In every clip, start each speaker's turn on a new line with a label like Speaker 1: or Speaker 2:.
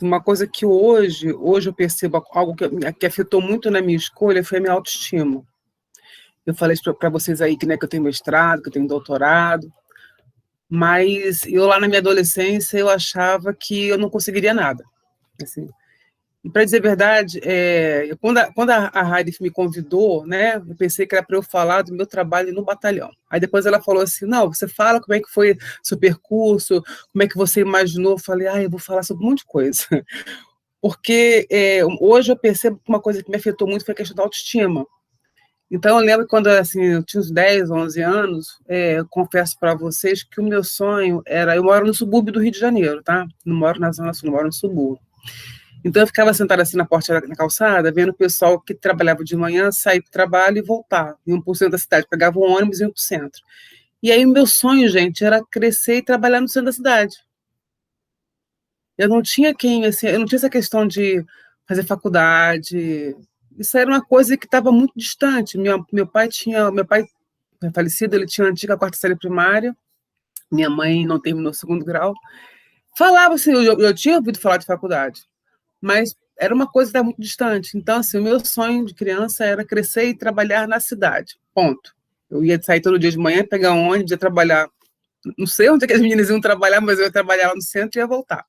Speaker 1: uma coisa que hoje eu percebo, algo que afetou muito na minha escolha foi a minha autoestima. Eu falei para vocês aí que, né, que eu tenho mestrado, que eu tenho doutorado, mas eu lá na minha adolescência eu achava que eu não conseguiria nada. Assim. E para dizer a verdade, quando a Heidi me convidou, né, eu pensei que era para eu falar do meu trabalho no batalhão. Aí depois ela falou assim, não, você fala como é que foi seu percurso, como é que você imaginou. Eu falei, eu vou falar sobre um monte de coisa. Porque hoje eu percebo que uma coisa que me afetou muito foi a questão da autoestima. Então, eu lembro que quando assim, eu tinha uns 10, 11 anos, eu confesso para vocês que o meu sonho era... Eu moro no subúrbio do Rio de Janeiro, tá? Não moro na Zona Sul, não moro no subúrbio. Então, eu ficava sentada assim na porta da calçada, vendo o pessoal que trabalhava de manhã sair para o trabalho e voltar. Iam para o centro da cidade, pegava um ônibus e iam para o centro. E aí, o meu sonho, gente, era crescer e trabalhar no centro da cidade. Eu não tinha assim, eu não tinha essa questão de fazer faculdade. Isso era uma coisa que estava muito distante. Meu pai é falecido, ele tinha a antiga quarta série primária, minha mãe não terminou o segundo grau. Falava assim, eu tinha ouvido falar de faculdade, mas era uma coisa que estava muito distante. Então, assim, o meu sonho de criança era crescer e trabalhar na cidade, ponto. Eu ia sair todo dia de manhã, pegar um ônibus, ia trabalhar, não sei onde é que as meninas iam trabalhar, mas eu ia trabalhar lá no centro e ia voltar.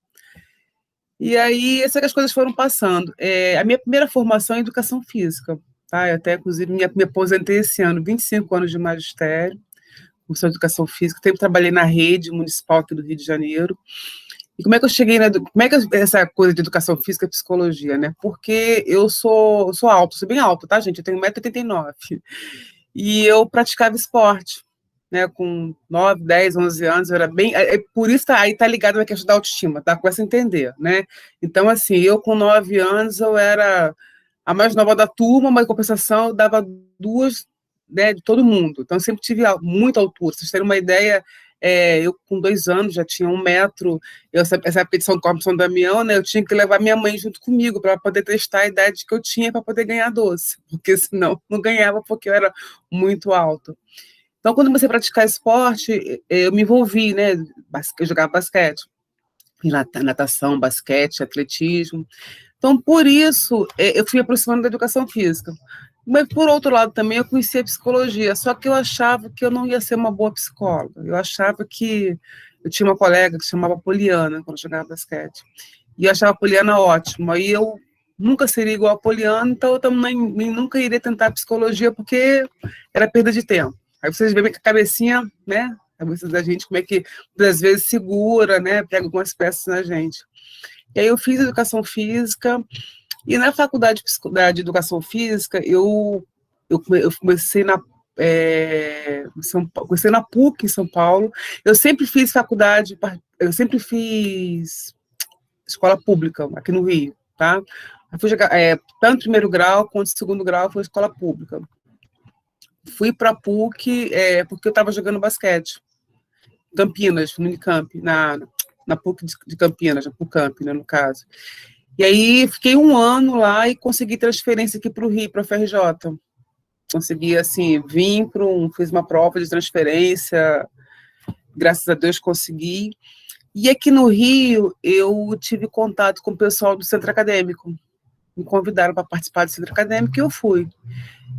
Speaker 1: E aí, essas coisas foram passando. A minha primeira formação é em educação física, tá? Eu até, inclusive, me aposentei esse ano, 25 anos de magistério, curso de educação física, sempre trabalhei na rede municipal aqui do Rio de Janeiro. E como é que eu cheguei como é que essa coisa de educação física e psicologia, né? Porque eu sou alta, sou bem alta, tá, gente? Eu tenho 1,89 m. E eu praticava esporte, né? Com 9, 10, 11 anos, eu era bem... por isso aí tá ligado na questão da autoestima, tá? Começa a entender, né? Então, assim, eu com 9 anos, eu era a mais nova da turma, mas em compensação eu dava duas, né, de todo mundo. Então, eu sempre tive muita altura. Vocês terem uma ideia, eu com 2 anos já tinha 1 metro, essa época de São Corpo, São Damião, né, eu tinha que levar minha mãe junto comigo para poder testar a idade que eu tinha para poder ganhar doce, porque senão não ganhava, porque eu era muito alta. Então, quando eu comecei a praticar esporte, eu me envolvi, né, eu jogava basquete, natação, basquete, atletismo. Então, por isso, eu fui me aproximando da educação física. Mas, por outro lado, também eu conhecia a psicologia, só que eu achava que eu não ia ser uma boa psicóloga. Eu achava que... Eu tinha uma colega que se chamava Poliana, quando eu jogava basquete. E eu achava a Poliana ótima. E eu nunca seria igual a Poliana, então eu também nunca iria tentar psicologia, porque era perda de tempo. Aí vocês veem que a cabecinha, né? A cabeça da gente, como é que, às vezes, segura, né? Pega algumas peças na gente. E aí eu fiz educação física, e na faculdade de educação física, eu comecei comecei na PUC, em São Paulo. Eu sempre fiz faculdade, eu sempre fiz escola pública, aqui no Rio, tá? Eu fui jogar, tanto primeiro grau quanto segundo grau foi escola pública. Fui para a PUC porque eu estava jogando basquete. Campinas, no Unicamp, na PUC de Campinas, na PUCamp, né, no caso. E aí fiquei 1 ano lá e consegui transferência aqui para o Rio, para a FRJ. Consegui, assim, fiz uma prova de transferência, graças a Deus consegui. E aqui no Rio, eu tive contato com o pessoal do centro acadêmico. Me convidaram para participar do centro acadêmico e eu fui.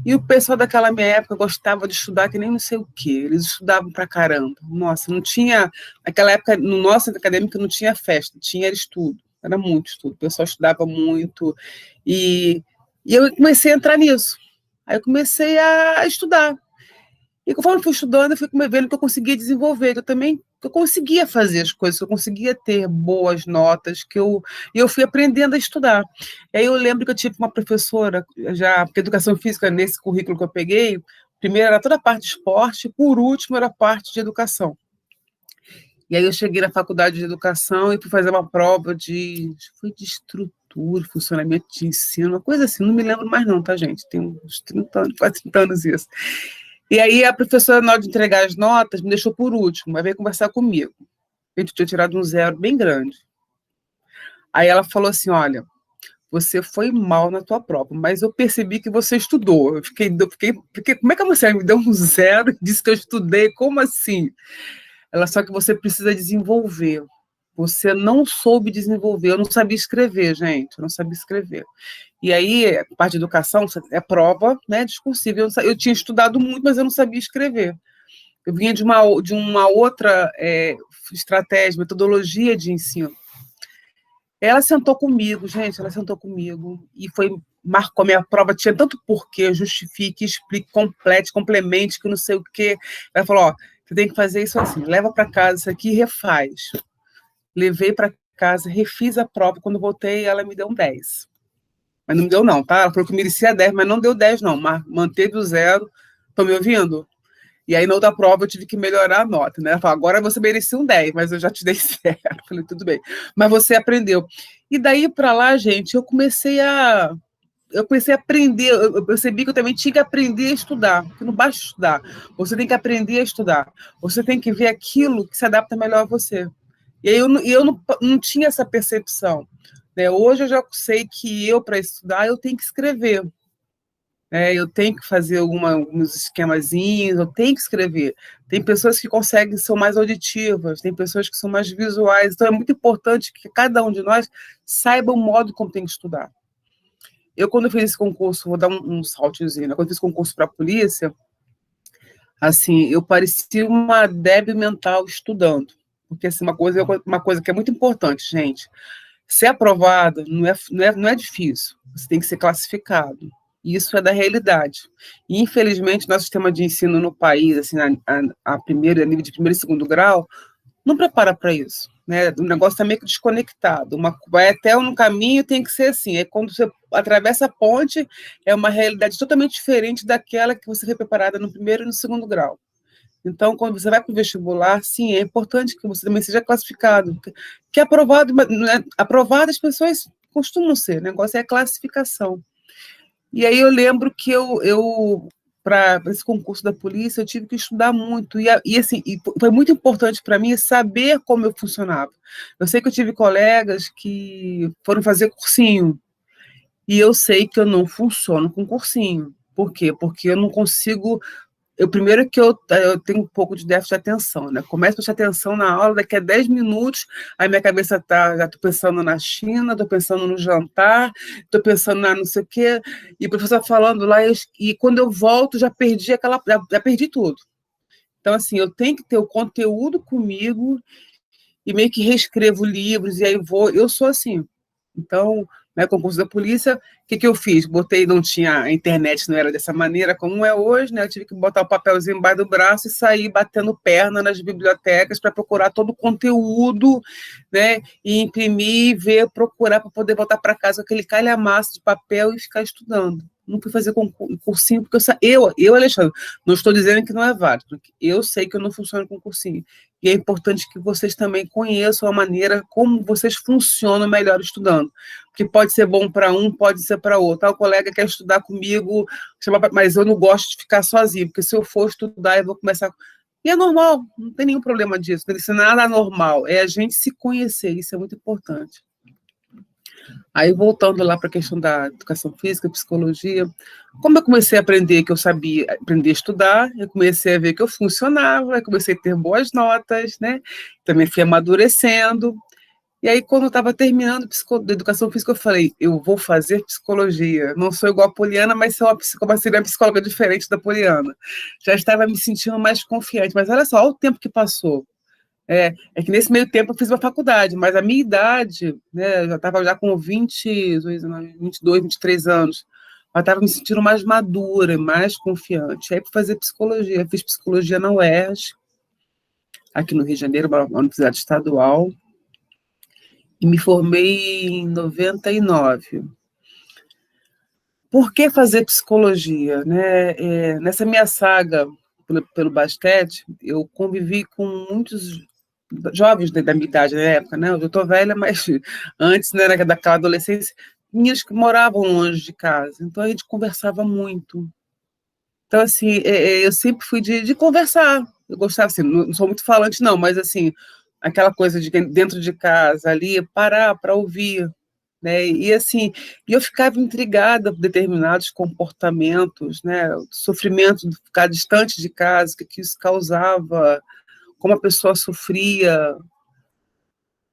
Speaker 1: E o pessoal daquela minha época gostava de estudar que nem não sei o quê. Eles estudavam pra caramba. Nossa, não tinha... Naquela época, no nosso centro acadêmico, não tinha festa, tinha estudo. Era muito estudo. O pessoal estudava muito. E eu comecei a entrar nisso. Aí eu comecei a estudar. E conforme eu fui estudando, eu fui vendo que eu conseguia desenvolver, que eu conseguia fazer as coisas, que eu conseguia ter boas notas, e eu fui aprendendo a estudar. E aí eu lembro que eu tive uma professora, já, porque educação física, nesse currículo que eu peguei, primeiro era toda a parte de esporte, por último era a parte de educação. E aí eu cheguei na faculdade de educação e fui fazer uma prova foi de estrutura, funcionamento de ensino, uma coisa assim, não me lembro mais não, tá, gente? Tem uns 30 anos, quase 30 anos isso. E aí a professora, na hora de entregar as notas, me deixou por último, mas veio conversar comigo. Eu tinha tirado um 0 bem grande. Aí ela falou assim, olha, você foi mal na tua prova, mas eu percebi que você estudou. Eu fiquei como é que você me deu um 0 e disse que eu estudei? Como assim? Ela, só que você precisa desenvolver. Você não soube desenvolver. Eu não sabia escrever, gente, eu não sabia escrever. E aí, parte de educação é prova, né, discursiva. Eu tinha estudado muito, mas eu não sabia escrever. Eu vinha de uma outra estratégia, metodologia de ensino. Ela sentou comigo, gente, ela sentou comigo e marcou minha prova, tinha tanto porquê, justifique, explique, complete, complemente, que não sei o quê. Ela falou, ó, você tem que fazer isso assim, leva para casa isso aqui e refaz. Levei para casa, refiz a prova, quando voltei, ela me deu um 10. Mas não me deu não, tá? Ela falou que merecia 10, mas não deu 10 não, manteve o 0. Estão me ouvindo? E aí, na outra prova, eu tive que melhorar a nota, né? Ela falou, agora você merecia um 10, mas eu já te dei 0. Eu falei, tudo bem. Mas você aprendeu. E daí para lá, gente, eu comecei a aprender, eu percebi que eu também tinha que aprender a estudar, porque não basta estudar, você tem que aprender a estudar, você tem que ver aquilo que se adapta melhor a você. E aí eu não tinha essa percepção. Né? Hoje eu já sei que para estudar, eu tenho que escrever. Eu tenho que fazer alguns esquemazinhos, eu tenho que escrever. Tem pessoas que conseguem, são mais auditivas, tem pessoas que são mais visuais, então é muito importante que cada um de nós saiba o modo como tem que estudar. Quando eu fiz esse concurso, vou dar um saltozinho, né? Quando eu fiz concurso para a polícia, assim, eu parecia uma débil mental estudando, porque assim, uma coisa que é muito importante, gente, ser aprovado não é difícil, você tem que ser classificado. Isso é da realidade. E, infelizmente, nosso sistema de ensino no país, assim, a nível de primeiro e segundo grau, não prepara para isso. Né? O negócio está meio que desconectado. Vai até um caminho, tem que ser assim. Aí, quando você atravessa a ponte, é uma realidade totalmente diferente daquela que você foi preparada no primeiro e no segundo grau. Então, quando você vai para o vestibular, sim, é importante que você também seja classificado. Que aprovado, né? Aprovado as pessoas costumam ser, o negócio é a classificação. E aí eu lembro que para esse concurso da polícia, eu tive que estudar muito. Assim, foi muito importante para mim saber como eu funcionava. Eu sei que eu tive colegas que foram fazer cursinho, e eu sei que eu não funciono com cursinho. Por quê? Porque eu não consigo. Primeiro que eu tenho um pouco de déficit de atenção, né? Começo a prestar atenção na aula, daqui a 10 minutos, aí minha cabeça já estou pensando na China, estou pensando no jantar, estou pensando na não sei o quê, e o professor falando lá, e quando eu volto, já perdi já perdi tudo. Então, assim, eu tenho que ter o conteúdo comigo e meio que reescrevo livros, e aí eu sou assim. Então, né, concurso da polícia, o que eu fiz? Não tinha, a internet não era dessa maneira como é hoje, né? Eu tive que botar o papelzinho embaixo do braço e sair batendo perna nas bibliotecas para procurar todo o conteúdo, né? E imprimir, ver, procurar para poder voltar para casa com aquele calhamaço de papel e ficar estudando. Não fui fazer cursinho, porque Alexandre, não estou dizendo que não é válido, porque eu sei que eu não funciono com cursinho. E é importante que vocês também conheçam a maneira como vocês funcionam melhor estudando. Porque pode ser bom para um, pode ser para outro. O colega quer estudar comigo, mas eu não gosto de ficar sozinho, porque se eu for estudar, eu vou começar. E é normal, não tem nenhum problema disso. Não é nada normal, é a gente se conhecer, isso é muito importante. Aí, voltando lá para a questão da educação física, psicologia, como eu comecei a aprender que eu sabia aprender a estudar, eu comecei a ver que eu funcionava, eu comecei a ter boas notas, né? Também fui amadurecendo. E aí, quando eu estava terminando a educação física, eu falei, eu vou fazer psicologia. Não sou igual a Poliana, mas sou uma psicóloga diferente da Poliana. Já estava me sentindo mais confiante. Mas olha só, olha o tempo que passou. Que nesse meio tempo eu fiz uma faculdade, mas a minha idade, né, eu já estava já com 22, 23 anos, eu estava me sentindo mais madura, mais confiante. Aí, para fazer psicologia, eu fiz psicologia na UERJ, aqui no Rio de Janeiro, uma universidade estadual, e me formei em 99. Por que fazer psicologia? Né? Nessa minha saga pelo basquete, eu convivi com muitos jovens da minha idade na época, né? Eu estou velha, mas antes, né, daquela adolescência, meninos que moravam longe de casa, então a gente conversava muito. Então, assim, eu sempre fui de conversar. Eu gostava, assim, não sou muito falante, não, mas, assim, aquela coisa de dentro de casa, ali, parar para ouvir, né? E, assim, eu ficava intrigada por determinados comportamentos, né? O sofrimento de ficar distante de casa, o que isso causava, como a pessoa sofria,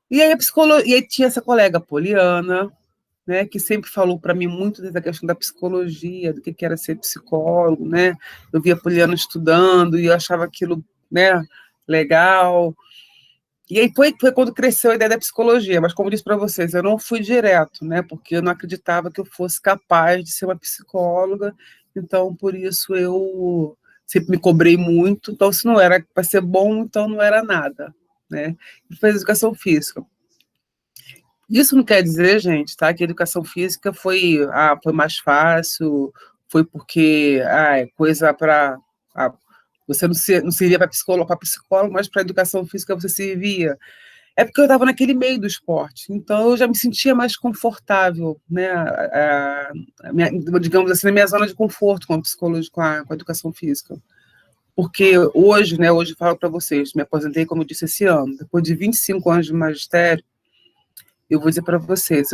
Speaker 1: E aí, e aí tinha essa colega Poliana, né, que sempre falou para mim muito dessa questão da psicologia, do que era ser psicólogo, né? Eu via a Poliana estudando e eu achava aquilo, né, legal. E aí foi quando cresceu a ideia da psicologia, mas como eu disse para vocês, eu não fui direto, né, porque eu não acreditava que eu fosse capaz de ser uma psicóloga, então por isso eu sempre me cobrei muito, então se não era para ser bom, então não era nada, né? E fez educação física. Isso não quer dizer, gente, tá, que a educação física foi mais fácil, foi porque é coisa para. Você não servia para psicólogo, mas para educação física você servia. É porque eu estava naquele meio do esporte, então eu já me sentia mais confortável, né? Digamos assim, na minha zona de conforto com a psicologia, com a educação física. Porque hoje, né, hoje eu falo para vocês, me aposentei, como eu disse, esse ano, depois de 25 anos de magistério, eu vou dizer para vocês,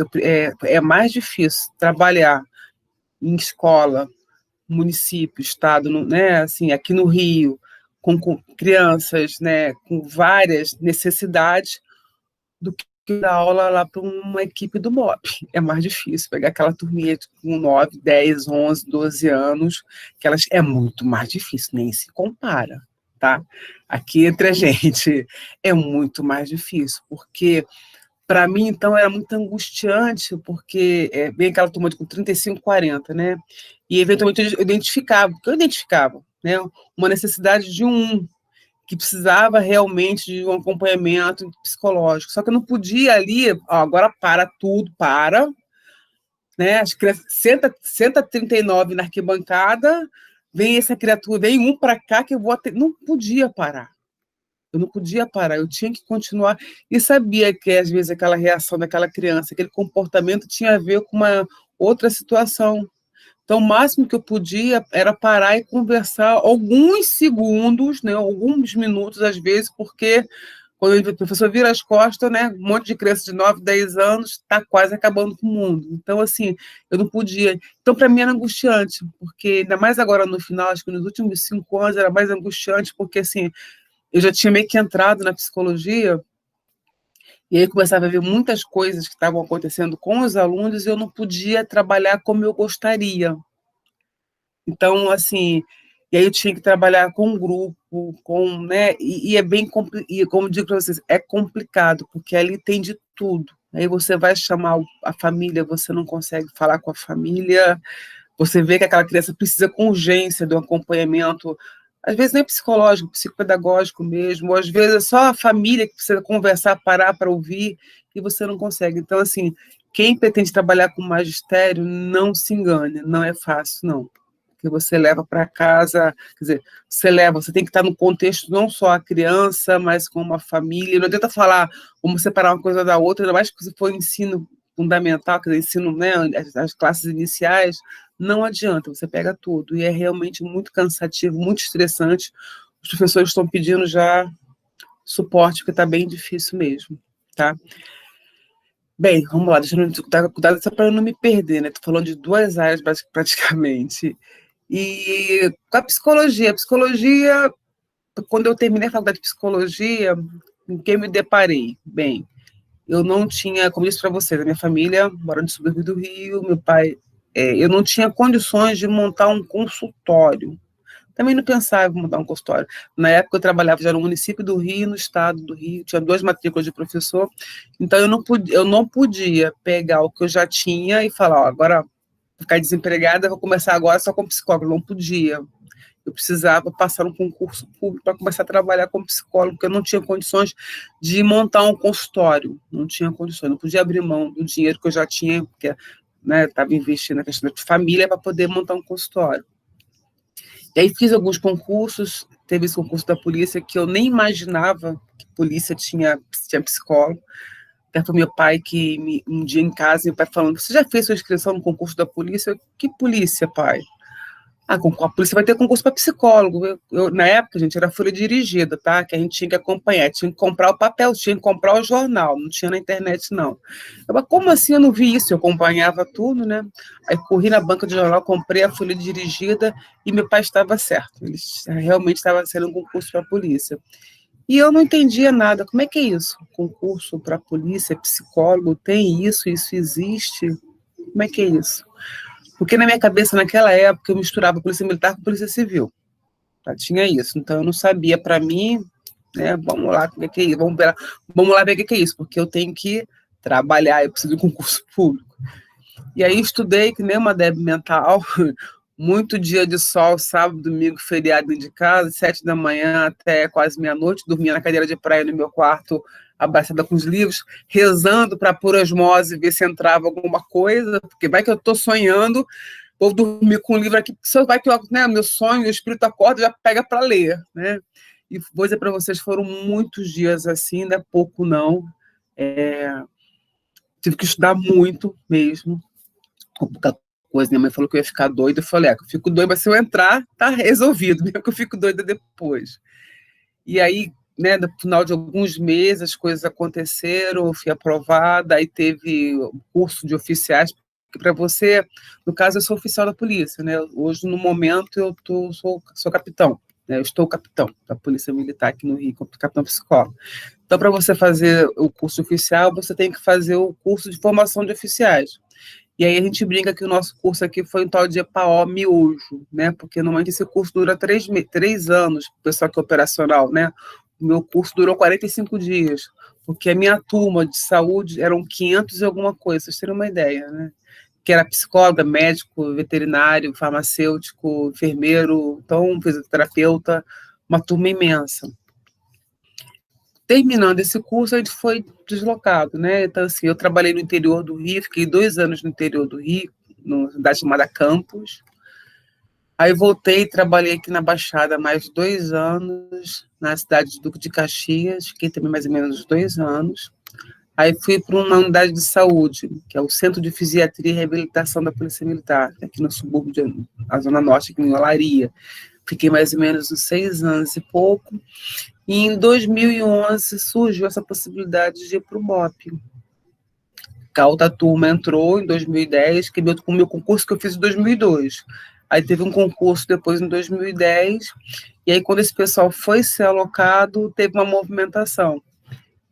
Speaker 1: é mais difícil trabalhar em escola, município, estado, né, assim, aqui no Rio, com crianças, né, com várias necessidades, do que dar aula lá para uma equipe do MOP. É mais difícil pegar aquela turminha com 9, 10, 11, 12 anos, que elas é muito mais difícil, nem se compara, tá? Aqui entre a gente é muito mais difícil, porque para mim, então, era muito angustiante, porque vem aquela turma com 35, 40, né? E, eventualmente, eu identificava, porque eu identificava, né? Uma necessidade de que precisava realmente de um acompanhamento psicológico. Só que eu não podia ali, ó, agora para tudo, né? As crianças, senta 39 na arquibancada, vem essa criatura, vem um para cá que eu vou até. Não podia parar. Eu não podia parar, eu tinha que continuar. E sabia que, às vezes, aquela reação daquela criança, aquele comportamento tinha a ver com uma outra situação. Então, o máximo que eu podia era parar e conversar alguns segundos, né, alguns minutos, às vezes, porque quando o professor vira as costas, né, um monte de criança de 9, 10 anos está quase acabando com o mundo. Então, assim, eu não podia. Então, para mim era angustiante, porque, ainda mais agora no final, acho que nos últimos 5 anos era mais angustiante, porque, assim, eu já tinha meio que entrado na psicologia, e aí começava a ver muitas coisas que estavam acontecendo com os alunos e eu não podia trabalhar como eu gostaria. Então, assim, e aí eu tinha que trabalhar com um grupo, né, e é bem, e como eu digo para vocês, é complicado, porque ali tem de tudo. Aí você vai chamar a família, você não consegue falar com a família, você vê que aquela criança precisa com urgência do acompanhamento, às vezes nem psicológico, psicopedagógico mesmo, ou às vezes é só a família que precisa conversar, parar para ouvir, e você não consegue. Então, assim, quem pretende trabalhar com magistério, não se engane, não é fácil, não. Porque você leva para casa, quer dizer, você tem que estar no contexto não só a criança, mas com uma família. Não adianta falar como separar uma coisa da outra, ainda mais que se for ensino fundamental, quer dizer, ensino, né, as classes iniciais, não adianta, você pega tudo, e é realmente muito cansativo, muito estressante. Os professores estão pedindo já suporte, porque está bem difícil mesmo, tá? Bem, vamos lá, deixa eu dar cuidado só para eu não me perder, né? Estou falando de 2 áreas praticamente. E com a psicologia, quando eu terminei a faculdade de psicologia, com quem me deparei? Bem, eu não tinha, como disse para vocês, a minha família mora no subúrbio do Rio, meu pai, eu não tinha condições de montar um consultório. Também não pensava em montar um consultório. Na época eu trabalhava já no município do Rio, no estado do Rio, tinha 2 matrículas de professor, então eu não podia pegar o que eu já tinha e falar, ó, agora vou ficar desempregada, vou começar agora só como psicóloga. Não podia. Eu precisava passar um concurso público para começar a trabalhar como psicólogo, porque eu não tinha condições de montar um consultório, não tinha condições, não podia abrir mão do dinheiro que eu já tinha, porque, né, estava investindo na questão de família para poder montar um consultório. E aí fiz alguns concursos, teve esse concurso da polícia que eu nem imaginava que polícia tinha psicólogo. Até foi meu pai que, um dia em casa, meu pai falando, você já fez sua inscrição no concurso da polícia? Eu, que polícia, pai? Ah, com a polícia vai ter concurso para psicólogo. Na época, gente, era folha dirigida, tá? Que a gente tinha que acompanhar, tinha que comprar o papel, tinha que comprar o jornal, não tinha na internet, não. Eu, mas como assim eu não vi isso? Eu acompanhava tudo, né? Aí corri na banca de jornal, comprei a folha dirigida e meu pai estava certo. Ele realmente estava sendo um concurso para a polícia. E eu não entendia nada. Como é que é isso? Concurso para polícia, psicólogo, tem isso existe? Como é que é isso? Porque na minha cabeça, naquela época, eu misturava polícia militar com polícia civil. Já tinha isso. Então, eu não sabia, para mim, né, vamos lá, o que é isso? Vamos lá ver o que é isso, porque eu tenho que trabalhar, eu preciso de concurso público. E aí estudei que nem uma débil mental, muito dia de sol, sábado, domingo, feriado dentro de casa, 7 da manhã até quase meia-noite, dormia na cadeira de praia no meu quarto, abraçada com os livros, rezando para por osmose, ver se entrava alguma coisa, porque vai que eu estou sonhando, vou dormir com o livro aqui, porque se vai que né, meu sonho, o espírito acorda, já pega para ler, né? E vou dizer para vocês, foram muitos dias assim, não é pouco não, tive que estudar muito mesmo, pouca coisa, minha mãe falou que eu ia ficar doida, eu falei, que eu fico doida, mas se eu entrar, tá resolvido, mesmo que eu fico doida depois. E aí, né, no final de alguns meses, as coisas aconteceram, eu fui aprovada, aí teve o curso de oficiais, que para você, no caso, eu sou oficial da polícia, né, hoje, no momento, sou capitão, né, eu estou capitão da Polícia Militar aqui no Rio, capitão psicólogo. Então, para você fazer o curso oficial, você tem que fazer o curso de formação de oficiais. E aí a gente brinca que o nosso curso aqui foi um tal de EPAO miojo, né? Porque normalmente esse curso dura 3 anos, o pessoal que é operacional, né? O meu curso durou 45 dias, porque a minha turma de saúde eram 500 e alguma coisa, vocês terem uma ideia, né? Que era psicóloga, médico, veterinário, farmacêutico, enfermeiro, então fisioterapeuta, uma turma imensa. Terminando esse curso, a gente foi deslocado, né? Então, assim, eu trabalhei no interior do Rio, fiquei 2 anos no interior do Rio, numa cidade chamada Campos. Aí voltei e trabalhei aqui na Baixada mais 2 anos, na cidade de Duque de Caxias, fiquei também mais ou menos 2 anos. Aí fui para uma unidade de saúde, que é o Centro de Fisiatria e Reabilitação da Polícia Militar, aqui no subúrbio da Zona Norte, aqui em Olaria. Fiquei mais ou menos uns 6 anos e pouco. E em 2011 surgiu essa possibilidade de ir para o BOP. A outra turma entrou em 2010, que o meu concurso que eu fiz em 2002. Aí teve um concurso depois em 2010, e aí quando esse pessoal foi ser alocado, teve uma movimentação.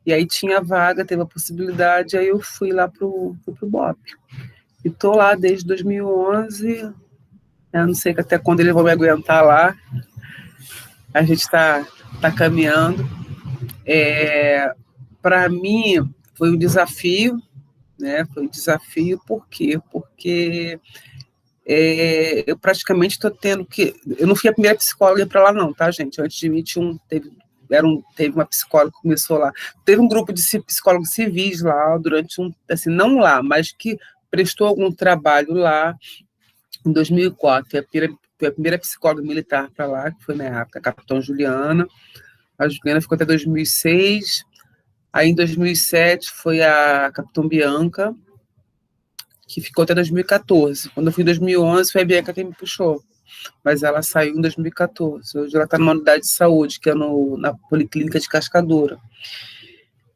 Speaker 1: E aí tinha vaga, teve a possibilidade, aí eu fui lá para o BOP. E estou lá desde 2011, eu não sei até quando eles vão me aguentar lá. A gente está caminhando. Para mim, foi um desafio, né? Foi um desafio, por quê? Porque eu praticamente estou tendo que... Eu não fui a primeira psicóloga para lá, não, tá, gente? Antes de mim, teve uma psicóloga que começou lá. Teve um grupo de psicólogos civis lá, durante assim, não lá, mas que prestou algum trabalho lá, em 2004. Foi a primeira psicóloga militar para lá, que foi na época, a capitã Juliana. A Juliana ficou até 2006. Aí, em 2007, foi a capitã Bianca, que ficou até 2014. Quando eu fui em 2011, foi a Bianca quem me puxou. Mas ela saiu em 2014. Hoje ela está numa unidade de saúde, que é na Policlínica de Cascadura.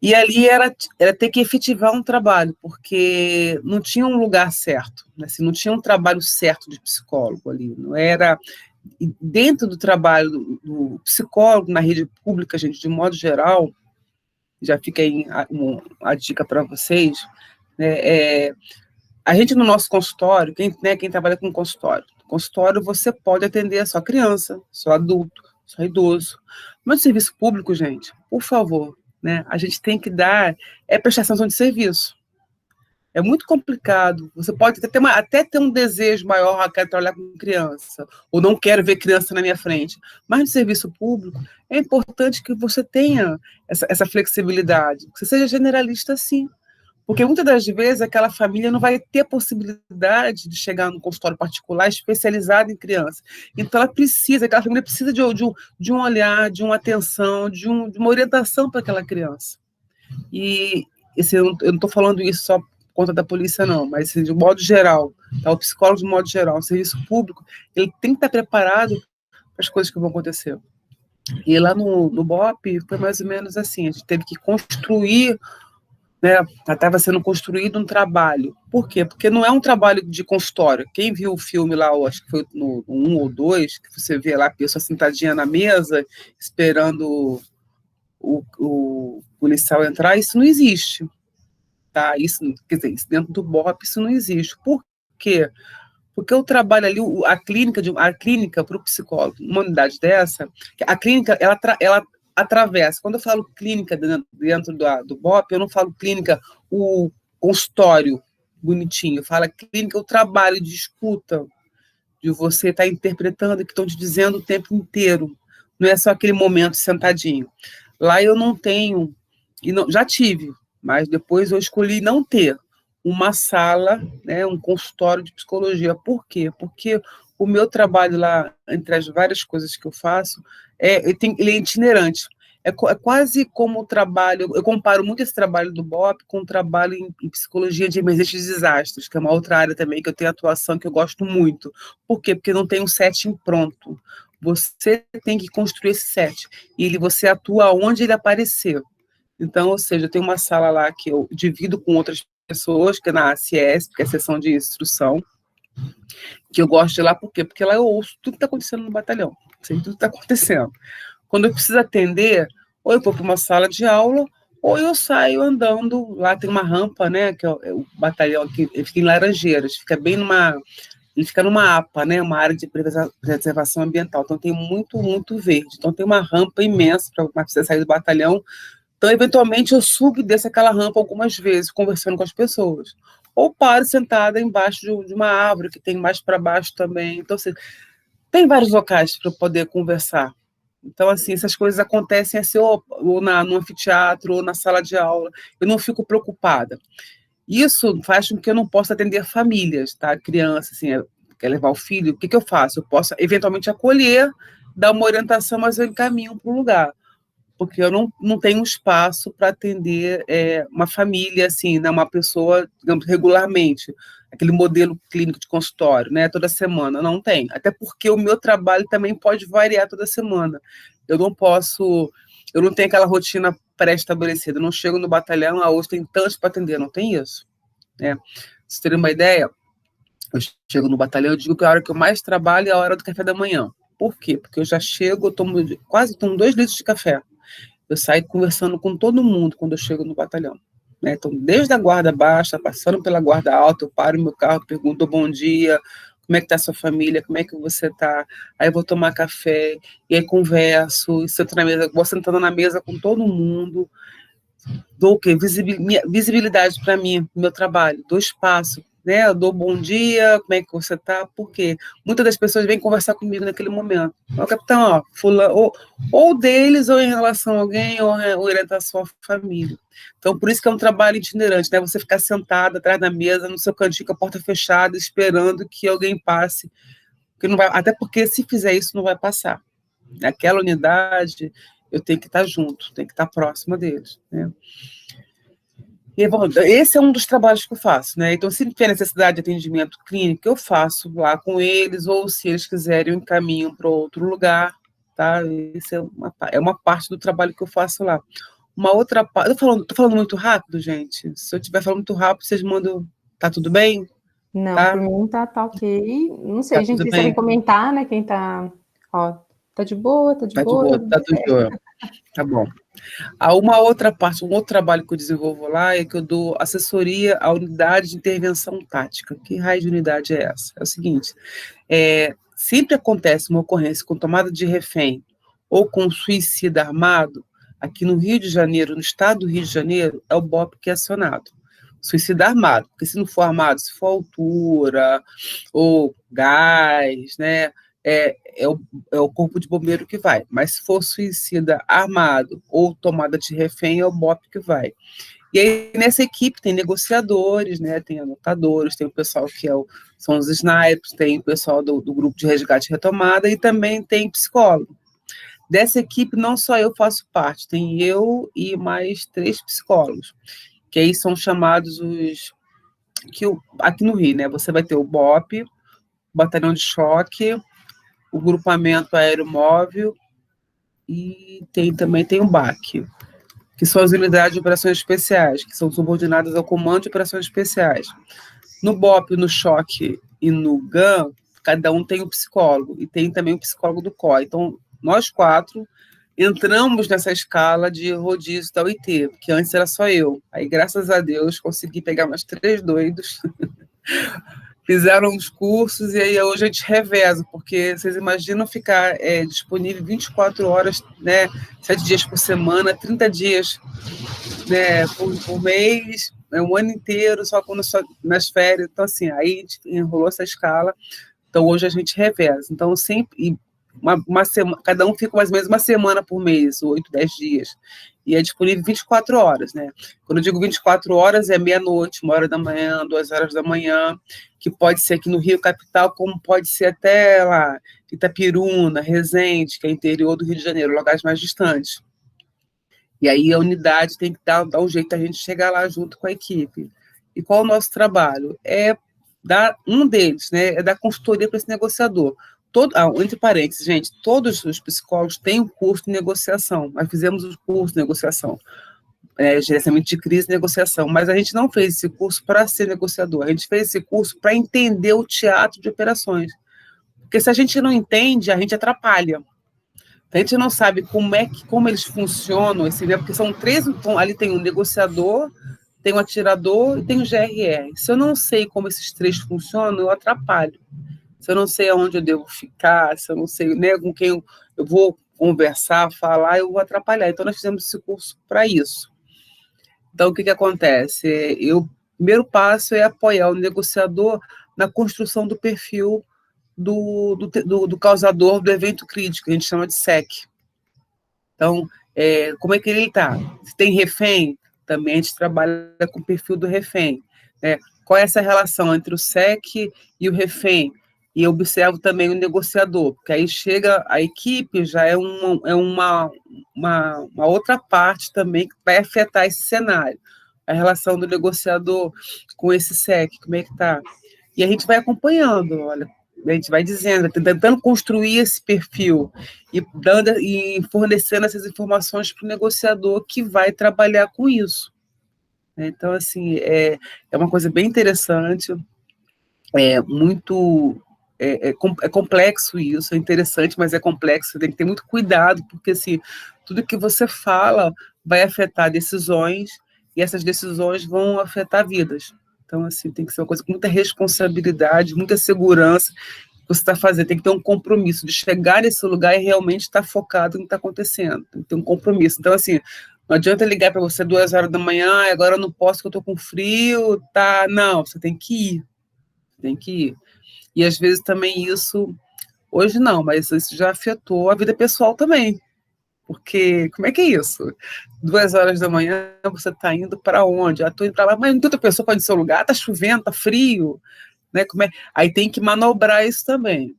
Speaker 1: E ali era ter que efetivar um trabalho, porque não tinha um lugar certo, né? Assim, não tinha um trabalho certo de psicólogo ali. Não era... Dentro do trabalho do psicólogo na rede pública, gente, de modo geral, já fica aí a dica para vocês, né? A gente no nosso consultório, quem trabalha com consultório você pode atender só criança, só adulto, só idoso. Mas no serviço público, gente, por favor, né, a gente tem que dar prestação de serviço. É muito complicado. Você pode até ter um desejo maior, quero trabalhar com criança, ou não quero ver criança na minha frente. Mas no serviço público, é importante que você tenha essa flexibilidade, que você seja generalista, sim. Porque muitas das vezes aquela família não vai ter possibilidade de chegar num consultório particular especializado em criança. Então aquela família precisa de um olhar, de uma atenção, de uma orientação para aquela criança. E eu não estou falando isso só por conta da polícia, não, mas assim, de modo geral, tá? O psicólogo, de modo geral, o serviço público, ele tem que estar preparado para as coisas que vão acontecer. E lá no BOP foi mais ou menos assim, a gente teve que construir, né, estava sendo construído um trabalho. Por quê? Porque não é um trabalho de consultório. Quem viu o filme lá, acho que foi no 1 ou 2, que você vê lá a pessoa sentadinha na mesa, esperando o policial entrar, isso não existe, tá? Isso, quer dizer, isso dentro do BOP isso não existe. Por quê? Porque eu trabalho ali, a clínica para o psicólogo, uma unidade dessa, a clínica, ela atravessa, quando eu falo clínica dentro do BOP, eu não falo clínica, o consultório bonitinho, eu falo clínica, o trabalho de escuta, de você estar interpretando o que estão te dizendo o tempo inteiro, não é só aquele momento sentadinho. Lá eu não tenho, e não, já tive, mas depois eu escolhi não ter uma sala, né, um consultório de psicologia. Por quê? Porque o meu trabalho lá, entre as várias coisas que eu faço, ele é itinerante. É quase como o trabalho, eu comparo muito esse trabalho do BOP com o trabalho em psicologia de emergências e desastres, que é uma outra área também que eu tenho atuação que eu gosto muito. Por quê? Porque não tem um setting pronto. Você tem que construir esse set. E você atua onde ele aparecer. Então, ou seja, tem uma sala lá que eu divido com outras pessoas, que é na ACS, que é a seção de instrução, que eu gosto de ir lá, por quê? Porque lá eu ouço tudo que está acontecendo no batalhão, sei tudo que está acontecendo. Quando eu preciso atender, ou eu vou para uma sala de aula, ou eu saio andando, lá tem uma rampa, né, que é o batalhão aqui, ele fica em Laranjeiras, ele fica numa APA, né, uma área de preservação ambiental, então tem muito verde, então tem uma rampa imensa para você sair do batalhão. Então, eventualmente, eu subo e desço aquela rampa algumas vezes, conversando com as pessoas. Ou paro sentada embaixo de uma árvore, que tem mais para baixo também. Então, assim, tem vários locais para eu poder conversar. Então, assim, essas coisas acontecem assim, ou no anfiteatro, ou na sala de aula. Eu não fico preocupada. Isso faz com que eu não possa atender famílias, tá? Criança, assim, quer levar o filho, o que eu faço? Eu posso, eventualmente, acolher, dar uma orientação, mas eu encaminho para um lugar, porque eu não tenho espaço para atender uma família, assim, né, uma pessoa, digamos, regularmente, aquele modelo clínico de consultório, né, toda semana, não tem. Até porque o meu trabalho também pode variar toda semana. Eu não tenho aquela rotina pré-estabelecida. Eu não chego no batalhão, hoje tem tantos para atender, não tem isso. Né? Vocês terem uma ideia, eu chego no batalhão, eu digo que a hora que eu mais trabalho é a hora do café da manhã. Por quê? Porque eu já chego, eu quase tomo 2 litros de café. Eu saio conversando com todo mundo quando eu chego no batalhão. Né? Então, desde a guarda baixa, passando pela guarda alta, eu paro no meu carro, pergunto bom dia, como é que está a sua família, como é que você está? Aí eu vou tomar café, e aí converso, e sento na mesa, vou sentando na mesa com todo mundo, dou o quê? Visibilidade para mim, meu trabalho, dou espaço, né? Eu dou bom dia, como é que você está? Por quê? Muitas das pessoas vêm conversar comigo naquele momento. Ó, capitão, ó, fulano, ou deles, ou em relação a alguém, ou orientação à família. Então, por isso que é um trabalho itinerante, né? Você ficar sentado atrás da mesa, no seu cantinho com a porta fechada, esperando que alguém passe. Que não vai, até porque, se fizer isso, não vai passar. Naquela unidade, eu tenho que estar junto, tenho que estar próxima deles, né? E, bom, esse é um dos trabalhos que eu faço, né? Então, se tiver necessidade de atendimento clínico, eu faço lá com eles, ou se eles quiserem, eu encaminho para outro lugar, tá? Isso é uma parte do trabalho que eu faço lá. Uma outra parte. Tô falando muito rápido, gente? Se eu estiver falando muito rápido, vocês mandam. Tá tudo bem?
Speaker 2: Não,
Speaker 1: Tá?
Speaker 2: por mim tá ok. Não sei,
Speaker 1: Tá
Speaker 2: gente,
Speaker 1: tudo
Speaker 2: vocês querem
Speaker 1: bem?
Speaker 2: comentar, né? Quem tá, ó, tá de boa, tá de
Speaker 1: Tá de
Speaker 2: boa, tá
Speaker 1: boa,
Speaker 2: tudo
Speaker 1: tá tudo
Speaker 2: certo.
Speaker 1: jóia. Tá bom. Há uma outra parte, um outro trabalho que eu desenvolvo lá é que eu dou assessoria à unidade de intervenção tática. Que raio de unidade é essa? É o seguinte, sempre acontece uma ocorrência com tomada de refém ou com suicida armado, aqui no Rio de Janeiro, no estado do Rio de Janeiro, é o BOP que é acionado. Suicida armado, porque se não for armado, se for altura ou gás, né, é o corpo de bombeiro que vai. Mas se for suicida armado ou tomada de refém, é o BOP que vai. E aí, nessa equipe, tem negociadores, né, tem anotadores, tem o pessoal que são os snipers, tem o pessoal do grupo de resgate e retomada, e também tem psicólogo. Dessa equipe, não só eu faço parte, tem eu e mais 3 psicólogos, que aí são chamados aqui no Rio, né, você vai ter o BOP, o Batalhão de Choque, o Grupamento Aeromóvel, e também tem o BAC, que são as unidades de operações especiais, que são subordinadas ao Comando de Operações Especiais. No BOP, no Choque e no GAN, cada um tem um psicólogo, e tem também o psicólogo do COI. Então, nós 4 entramos nessa escala de rodízio da UIT, que antes era só eu. Aí, graças a Deus, consegui pegar mais 3 doidos, fizeram os cursos, e aí hoje a gente reveza, porque vocês imaginam ficar disponível 24 horas, né, 7 dias por semana, 30 dias, né, por mês, um ano inteiro, só quando nas férias. Então, assim, aí a gente enrolou essa escala. Então, hoje a gente reveza. Então, sempre, uma semana, cada um fica mais ou menos uma semana por mês, 8, 10 dias. E é disponível 24 horas, né? Quando eu digo 24 horas, é meia-noite, 1 hora da manhã, 2 horas da manhã, que pode ser aqui no Rio Capital, como pode ser até lá, Itapiruna, Resende, que é interior do Rio de Janeiro, lugares mais distantes. E aí a unidade tem que dar um jeito a gente chegar lá junto com a equipe. E qual é o nosso trabalho? Um deles, né, é dar consultoria para esse negociador. Entre parênteses, gente, todos os psicólogos têm um curso de negociação. Nós fizemos o curso de negociação, gerenciamento de crise e negociação, mas a gente não fez esse curso para ser negociador, a gente fez esse curso para entender o teatro de operações. Porque se a gente não entende, a gente atrapalha. A gente não sabe como eles funcionam, porque são 3, então, ali tem um negociador, tem um atirador e tem um GRR. Se eu não sei como esses 3 funcionam, eu atrapalho. Se eu não sei aonde eu devo ficar, se eu não sei, né, com quem eu vou conversar, falar, eu vou atrapalhar. Então, nós fizemos esse curso para isso. Então, o que acontece? O primeiro passo é apoiar o negociador na construção do perfil do causador do evento crítico, a gente chama de SEC. Então, como é que ele está? Se tem refém, também a gente trabalha com o perfil do refém. Qual é essa relação entre o SEC e o refém? E eu observo também o negociador, porque aí chega a equipe, já é uma outra parte também que vai afetar esse cenário. A relação do negociador com esse SEC, como é que está? E a gente vai acompanhando, olha, a gente vai dizendo, tentando construir esse perfil e fornecendo essas informações para o negociador que vai trabalhar com isso. Então, assim, é uma coisa bem interessante, é complexo isso, é interessante, mas é complexo, tem que ter muito cuidado, porque assim, tudo que você fala vai afetar decisões, e essas decisões vão afetar vidas. Então, assim, tem que ser uma coisa com muita responsabilidade, muita segurança que você está fazendo, tem que ter um compromisso de chegar nesse lugar e realmente estar focado no que está acontecendo, tem que ter um compromisso. Então, assim, não adianta ligar para você 2 horas da manhã, agora eu não posso, que eu estou com frio, tá? Não, você tem que ir, tem que ir. E às vezes também isso, hoje não, mas isso já afetou a vida pessoal também. Porque, como é que é isso? 2 horas da manhã, você está indo para onde? Estou indo para lá, mas não tem outra pessoa para ir no seu lugar, está chovendo, está frio, né? Aí tem que manobrar isso também.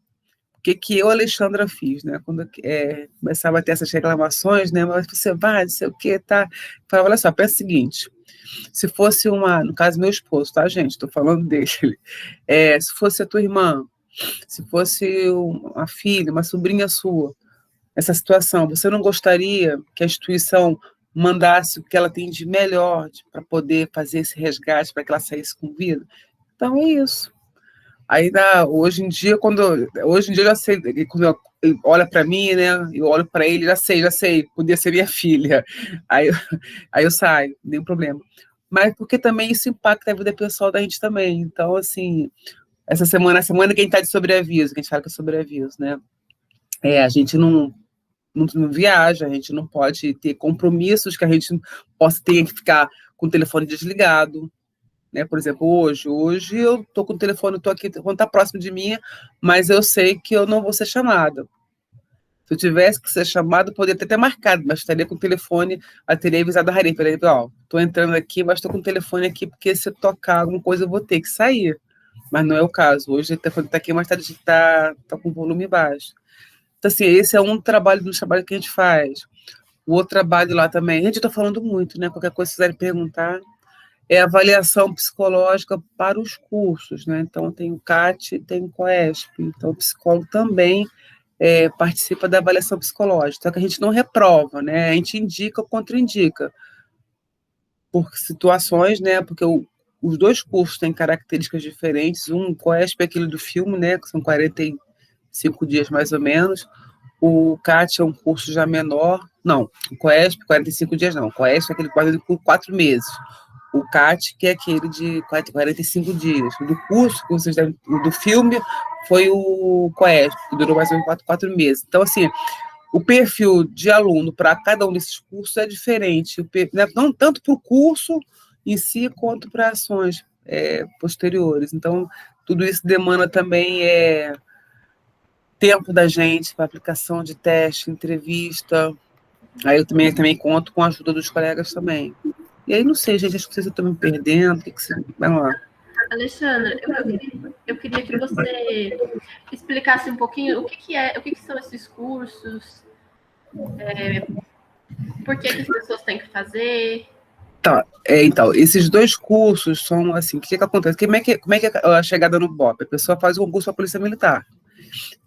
Speaker 1: O que eu, Alexandra, fiz, né? Quando começava a ter essas reclamações, né? Mas você vai, não sei o que, tá? Eu falava, olha só, pensa o seguinte, se fosse no caso, meu esposo, tá, gente? Estou falando dele. Se fosse a tua irmã, se fosse uma filha, uma sobrinha sua, essa situação, você não gostaria que a instituição mandasse o que ela tem de melhor para poder fazer esse resgate, para que ela saísse com vida? Então, é isso. Hoje em dia eu já sei, quando ele olha para mim, né, eu olho para ele, já sei, podia ser minha filha. Aí eu saio, nenhum problema. Mas porque também isso impacta a vida pessoal da gente também. Então, assim, a semana que a gente está de sobreaviso, que a gente fala que é sobreaviso, né? A gente não viaja, a gente não pode ter compromissos que a gente possa ter que ficar com o telefone desligado, né? Por exemplo, hoje eu estou com o telefone, estou aqui, quando está próximo de mim, mas eu sei que eu não vou ser chamada. Se eu tivesse que ser chamada, poderia ter marcado, mas estaria com o telefone, eu teria avisado a Rarim, estou entrando aqui, mas estou com o telefone aqui, porque se tocar alguma coisa eu vou ter que sair. Mas não é o caso. Hoje o telefone está aqui, mas está com volume baixo. Então, assim, esse é um dos trabalhos que a gente faz. O outro trabalho lá também, gente, eu estou falando muito, né? Qualquer coisa que vocês quiserem perguntar, é avaliação psicológica para os cursos, né? Então, tem o CAT e tem o COESP. Então, o psicólogo também participa da avaliação psicológica. Só que a gente não reprova, né? A gente indica ou contraindica. Por situações, né? Porque os 2 cursos têm características diferentes. O COESP é aquele do filme, né? Que são 45 dias mais ou menos. O CAT é um curso já menor, não, o COESP, 45 dias não, o COESP é aquele quase por 4 meses. O CAT, que é aquele de 45 dias. O do curso, que vocês devem, o do filme, foi o COESP, que durou mais ou menos 4 meses. Então, assim, o perfil de aluno para cada um desses cursos é diferente, não tanto para o curso em si, quanto para ações posteriores. Então, tudo isso demanda também tempo da gente para aplicação de teste, entrevista. Aí eu também conto com a ajuda dos colegas também. E aí, não sei, gente, acho que vocês estão me perdendo. O que você... Vamos lá.
Speaker 3: Alexandra, eu queria que você explicasse um pouquinho o que são esses cursos, por que as pessoas têm que fazer.
Speaker 1: Tá, então, esses 2 cursos são assim, o que acontece? Como é que é a chegada no BOP? A pessoa faz um concurso para a Polícia Militar.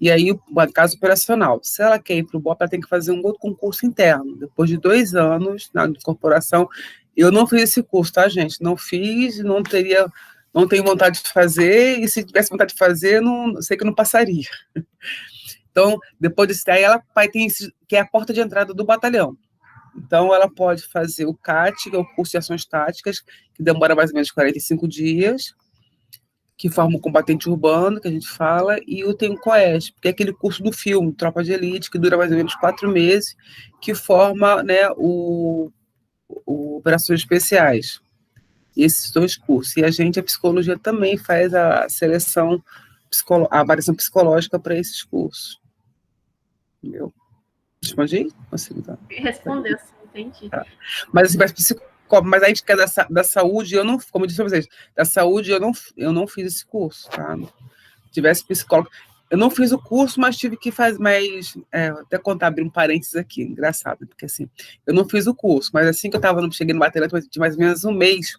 Speaker 1: E aí, o caso operacional, se ela quer ir para o BOP, ela tem que fazer um outro concurso interno. Depois de 2 anos na corporação, eu não fiz esse curso, tá, gente? Não fiz, não tenho vontade de fazer, e se tivesse vontade de fazer, não sei que não passaria. Então, depois disso, aí ela vai ter que é a porta de entrada do batalhão. Então, ela pode fazer o CAT, que é o curso de ações táticas, que demora mais ou menos 45 dias, que forma o combatente urbano, que a gente fala, e tem o COESP, que é aquele curso do filme, Tropa de Elite, que dura mais ou menos 4 meses, que forma, né, o Operações Especiais. Esses 2 cursos. E a psicologia também faz a seleção, a avaliação psicológica para esses cursos. Entendeu? Respondi?
Speaker 3: Respondeu, sim, entendi.
Speaker 1: Tá. Mas, mas a gente quer da saúde, eu não, como eu disse para vocês, da saúde eu não fiz esse curso, tá? Se tivesse psicólogo, eu não fiz o curso, mas tive que fazer mais, até contar, abrir um parênteses aqui, engraçado, porque assim, eu não fiz o curso, mas assim que eu cheguei no batalhão, de mais ou menos um mês,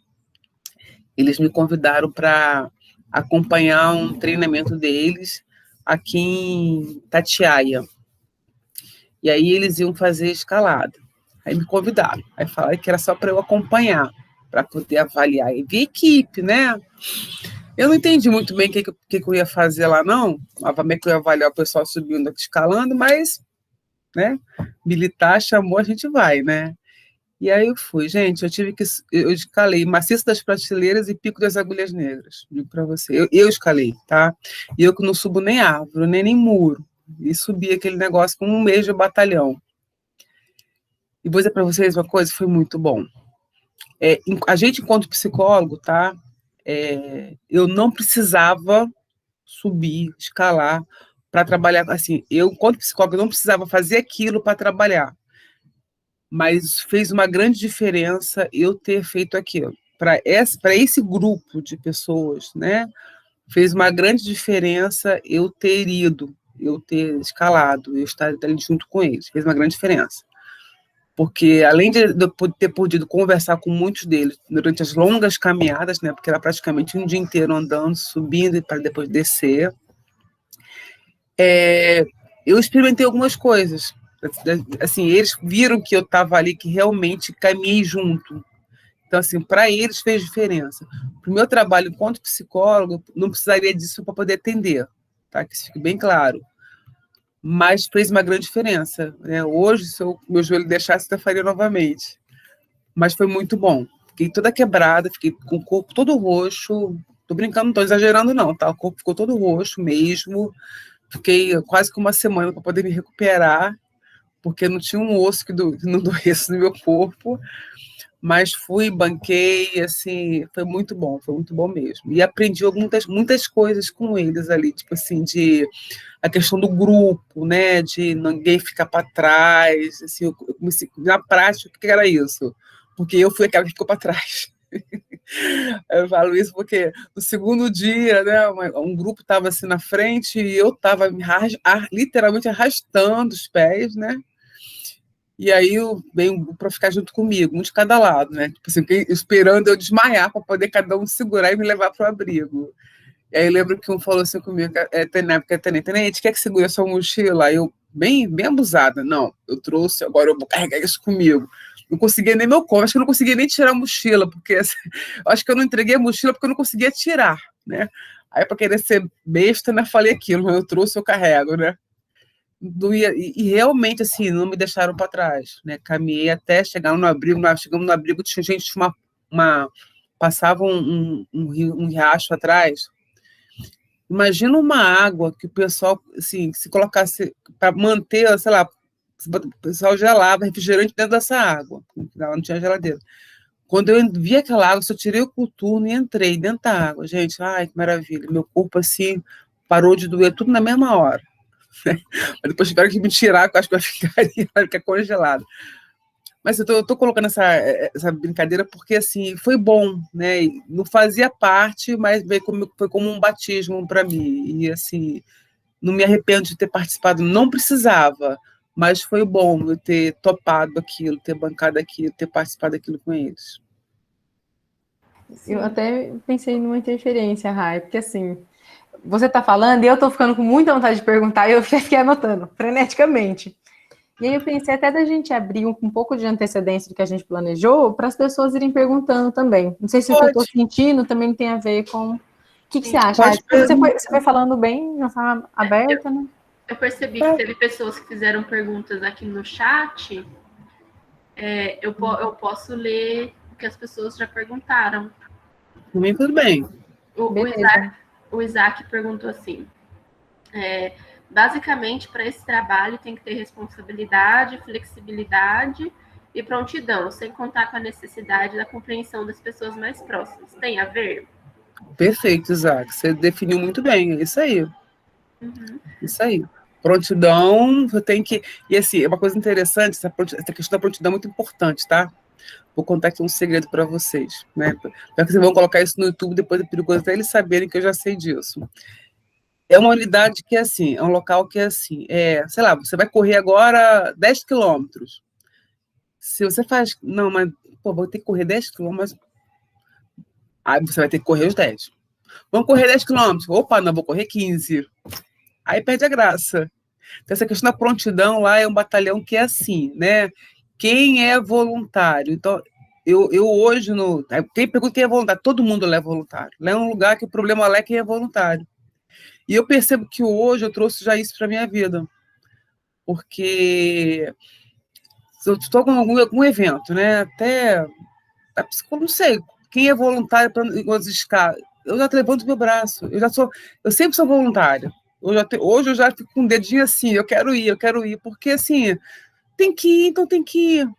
Speaker 1: eles me convidaram para acompanhar um treinamento deles aqui em Itatiaia. E aí eles iam fazer escalada. Aí me convidaram. Aí falaram que era só para eu acompanhar, para poder avaliar. E vi equipe, né? Eu não entendi muito bem o que eu ia fazer lá, não. Como é que eu ia avaliar o pessoal subindo aqui, escalando, mas, né? Militar chamou, a gente vai, né? E aí eu fui, gente, eu escalei Maciço das Prateleiras e Pico das Agulhas Negras, digo para você. Eu escalei, tá? E eu que não subo nem árvore, nem muro. E subi aquele negócio com um mês de batalhão. E vou dizer para vocês uma coisa, foi muito bom. A gente, enquanto psicólogo, tá? Eu não precisava subir, escalar para trabalhar. Assim, eu, enquanto psicólogo, não precisava fazer aquilo para trabalhar. Mas fez uma grande diferença eu ter feito aquilo. Para esse grupo de pessoas, né? Fez uma grande diferença eu ter ido, eu ter escalado, eu estar ali junto com eles. Fez uma grande diferença. Porque, além de eu ter podido conversar com muitos deles durante as longas caminhadas, né? Porque era praticamente um dia inteiro andando, subindo para depois descer, eu experimentei algumas coisas. Assim, eles viram que eu estava ali, que realmente caminhei junto. Então, assim, para eles fez diferença. Para o meu trabalho enquanto psicólogo, não precisaria disso para poder atender, tá? Que isso fique bem claro. Mas fez uma grande diferença, né? Hoje, se meu joelho deixasse, eu faria novamente. Mas foi muito bom. Fiquei toda quebrada, fiquei com o corpo todo roxo. Tô brincando, não estou exagerando, não, tá? O corpo ficou todo roxo mesmo. Fiquei quase que uma semana para poder me recuperar, porque não tinha um osso que não doesse no meu corpo. Mas fui, banquei, assim, foi muito bom mesmo. E aprendi muitas coisas com eles ali, tipo assim, a questão do grupo, né, de ninguém ficar para trás, assim, eu comecei, na prática, o que era isso? Porque eu fui aquela que ficou para trás. Eu falo isso porque no segundo dia, né, um grupo estava assim na frente e eu estava literalmente arrastando os pés, né? E aí veio para ficar junto comigo, um de cada lado, né? Tipo assim, esperando eu desmaiar para poder cada um segurar e me levar para o abrigo. E aí eu lembro que um falou assim comigo, na época, tenente, quer que segure a sua mochila? Aí eu, bem abusada, não, eu trouxe, agora eu vou carregar isso comigo. Não conseguia nem meu corpo, acho que eu não conseguia nem tirar a mochila, porque assim, acho que eu não entreguei a mochila porque eu não conseguia tirar, né? Aí para querer ser besta, né, falei aquilo, mas eu trouxe, eu carrego, né? e realmente, assim, não me deixaram para trás, né? Caminhei até chegar no abrigo, nós chegamos no abrigo, tinha gente, passava um riacho atrás. Imagina uma água que o pessoal, assim, se colocasse para manter, sei lá, o pessoal gelava refrigerante dentro dessa água, não tinha geladeira. Quando eu vi aquela água, eu tirei o coturno e entrei dentro da água. Gente, ai, que maravilha. Meu corpo, assim, parou de doer tudo na mesma hora. Mas depois tiveram que me tirar, que eu acho que vai ficar congelado. Mas eu tô colocando essa brincadeira porque, assim, foi bom, né? Não fazia parte, mas foi como um batismo para mim. E, assim, não me arrependo de ter participado. Não precisava, mas foi bom eu ter topado aquilo, ter bancado aquilo, ter participado daquilo com eles.
Speaker 2: Eu até pensei numa interferência, Rai, porque assim, você tá falando e eu tô ficando com muita vontade de perguntar e eu já fiquei anotando, freneticamente. E aí eu pensei até da gente abrir um pouco de antecedência do que a gente planejou para as pessoas irem perguntando também. Não sei se o que eu tô sentindo também tem a ver com... O que você acha? Você foi falando bem, de uma forma aberta, né?
Speaker 3: Eu percebi que teve pessoas que fizeram perguntas aqui no chat. Eu posso ler o que as pessoas já perguntaram.
Speaker 1: Também tudo bem.
Speaker 3: O Isaac perguntou assim: basicamente, para esse trabalho tem que ter responsabilidade, flexibilidade e prontidão, sem contar com a necessidade da compreensão das pessoas mais próximas. Tem a ver?
Speaker 1: Perfeito, Isaac. Você definiu muito bem. É isso aí.
Speaker 3: Uhum.
Speaker 1: Isso aí. Prontidão, você tem que... E, assim, é uma coisa interessante, essa questão da prontidão é muito importante, tá? Vou contar aqui um segredo para vocês, né? Já que vocês vão colocar isso no YouTube, depois é perigoso até eles saberem que eu já sei disso. É uma unidade que é assim, é um local que é assim, sei lá, você vai correr agora 10 quilômetros. Se você faz, não, mas, pô, vou ter que correr 10 quilômetros, aí você vai ter que correr os 10. Vamos correr 10 quilômetros. Opa, não, vou correr 15. Aí perde a graça. Então, essa questão da prontidão lá é um batalhão que é assim, né? Quem é voluntário? Então, eu hoje, quem pergunta quem é voluntário? Todo mundo é voluntário. Lá é um lugar que o problema lá é quem é voluntário. E eu percebo que hoje eu trouxe já isso para a minha vida. Porque se eu estou com algum evento, né? Até a psicóloga, não sei, quem é voluntário para escalas, eu já levanto meu braço. Eu sempre sou voluntária. Hoje eu já fico com o dedinho assim, eu quero ir, porque assim, tem que ir, então tem que ir.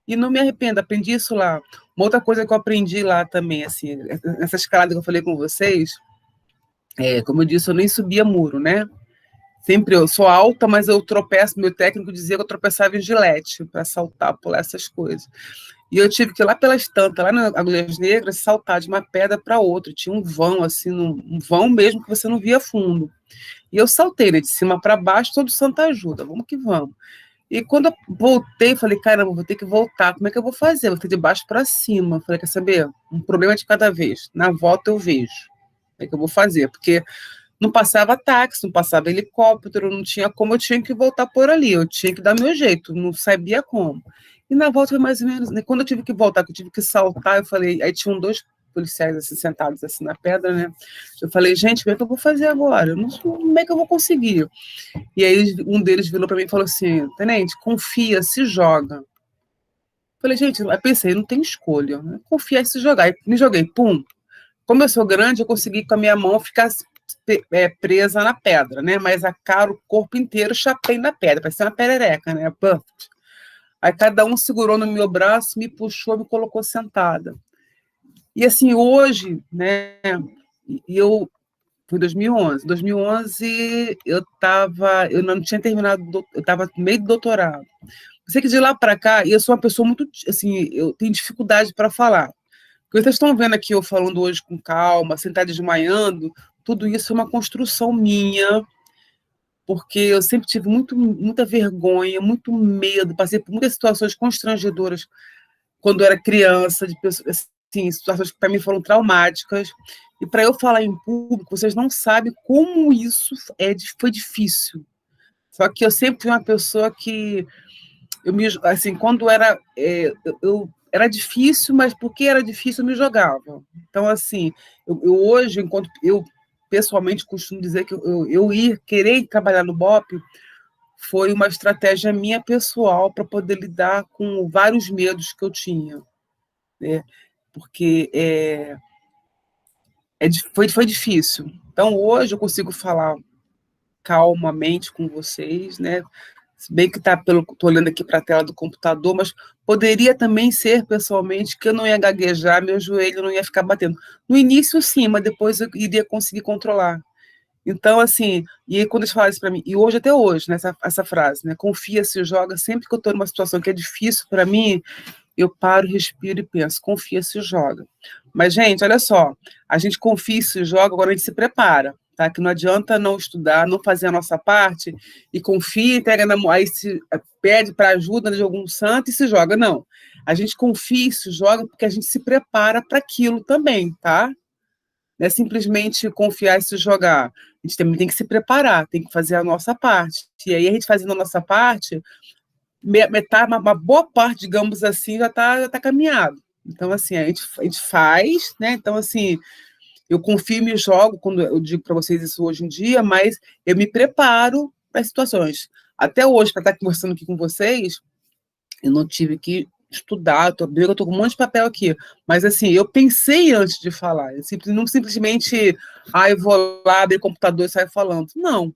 Speaker 1: E não me arrependo, aprendi isso lá. Uma outra coisa que eu aprendi lá também, assim, nessa escalada que eu falei com vocês, como eu disse, eu nem subia muro, né? Sempre eu sou alta, mas eu tropeço, meu técnico dizia que eu tropeçava em gilete para saltar, pular essas coisas. E eu tive que ir lá pelas tantas, lá nas Agulhas Negras, saltar de uma pedra para outra. Tinha um vão, assim, um vão mesmo que você não via fundo. E eu saltei, né, de cima para baixo, todo santo ajuda, vamos que vamos. E quando eu voltei, falei, caramba, vou ter que voltar, como é que eu vou fazer? Vou ter de baixo para cima. Falei, quer saber? Um problema de cada vez. Na volta eu vejo. Como é que eu vou fazer? Porque não passava táxi, não passava helicóptero, não tinha como, eu tinha que voltar por ali, eu tinha que dar meu jeito, não sabia como. E na volta foi mais ou menos, né? Quando eu tive que voltar, que eu tive que saltar, eu falei, aí tinham 2 policiais assim, sentados assim na pedra, né? Eu falei, gente, como é que eu vou fazer agora? Eu não sei como é que eu vou conseguir. E aí um deles virou para mim e falou assim, tenente, confia, se joga. Eu falei, gente, eu pensei, não tem escolha, né? Confia e se jogar. E me joguei, pum. Como eu sou grande, eu consegui com a minha mão ficar presa na pedra, né? Mas a cara, o corpo inteiro, chapei na pedra, parecia uma perereca, né? Aí cada um segurou no meu braço, me puxou, me colocou sentada. E assim, hoje, né? Foi 2011. 2011 eu não tinha terminado, eu estava no meio do doutorado. Eu sei que de lá para cá, eu sou uma pessoa muito, assim, eu tenho dificuldade para falar. O que vocês estão vendo aqui, eu falando hoje com calma, sentada desmaiando, tudo isso é uma construção minha, porque eu sempre tive muita vergonha, muito medo, passei por muitas situações constrangedoras quando eu era criança, de pessoas, assim, situações que para mim foram traumáticas. E para eu falar em público, vocês não sabem como isso foi difícil. Só que eu sempre fui uma pessoa que assim, quando era difícil, mas porque era difícil eu me jogava. Então, assim, eu hoje, enquanto eu pessoalmente costumo dizer que eu ir querer trabalhar no BOP foi uma estratégia minha pessoal para poder lidar com vários medos que eu tinha, né? Porque foi difícil. Então, hoje eu consigo falar calmamente com vocês, né? Se bem que estou olhando aqui para a tela do computador, mas poderia também ser pessoalmente que eu não ia gaguejar, meu joelho não ia ficar batendo. No início, sim, mas depois eu iria conseguir controlar. Então, assim, e aí quando eles falaram isso para mim, e hoje até hoje, né, essa frase, né? Confia, se joga, sempre que eu estou numa situação que é difícil para mim, eu paro, respiro e penso, confia, se joga. Mas, gente, olha só, a gente confia e se joga, agora a gente se prepara, tá? Que não adianta não estudar, não fazer a nossa parte, e confia, entrega na mão, aí se pede para ajuda de algum santo e se joga. Não. A gente confia e se joga porque a gente se prepara para aquilo também, tá? Não é simplesmente confiar e se jogar. A gente também tem que se preparar, tem que fazer a nossa parte. E aí, a gente fazendo a nossa parte, metade, uma boa parte, digamos assim, já tá caminhado. Então, assim, a gente faz, né? Então, assim, eu confio e me jogo quando eu digo para vocês isso hoje em dia, mas eu me preparo para as situações. Até hoje, para estar conversando aqui com vocês, eu não tive que estudar, eu tô com um monte de papel aqui, mas assim, eu pensei antes de falar, não simplesmente, eu vou lá abrir o computador e sair falando. Não.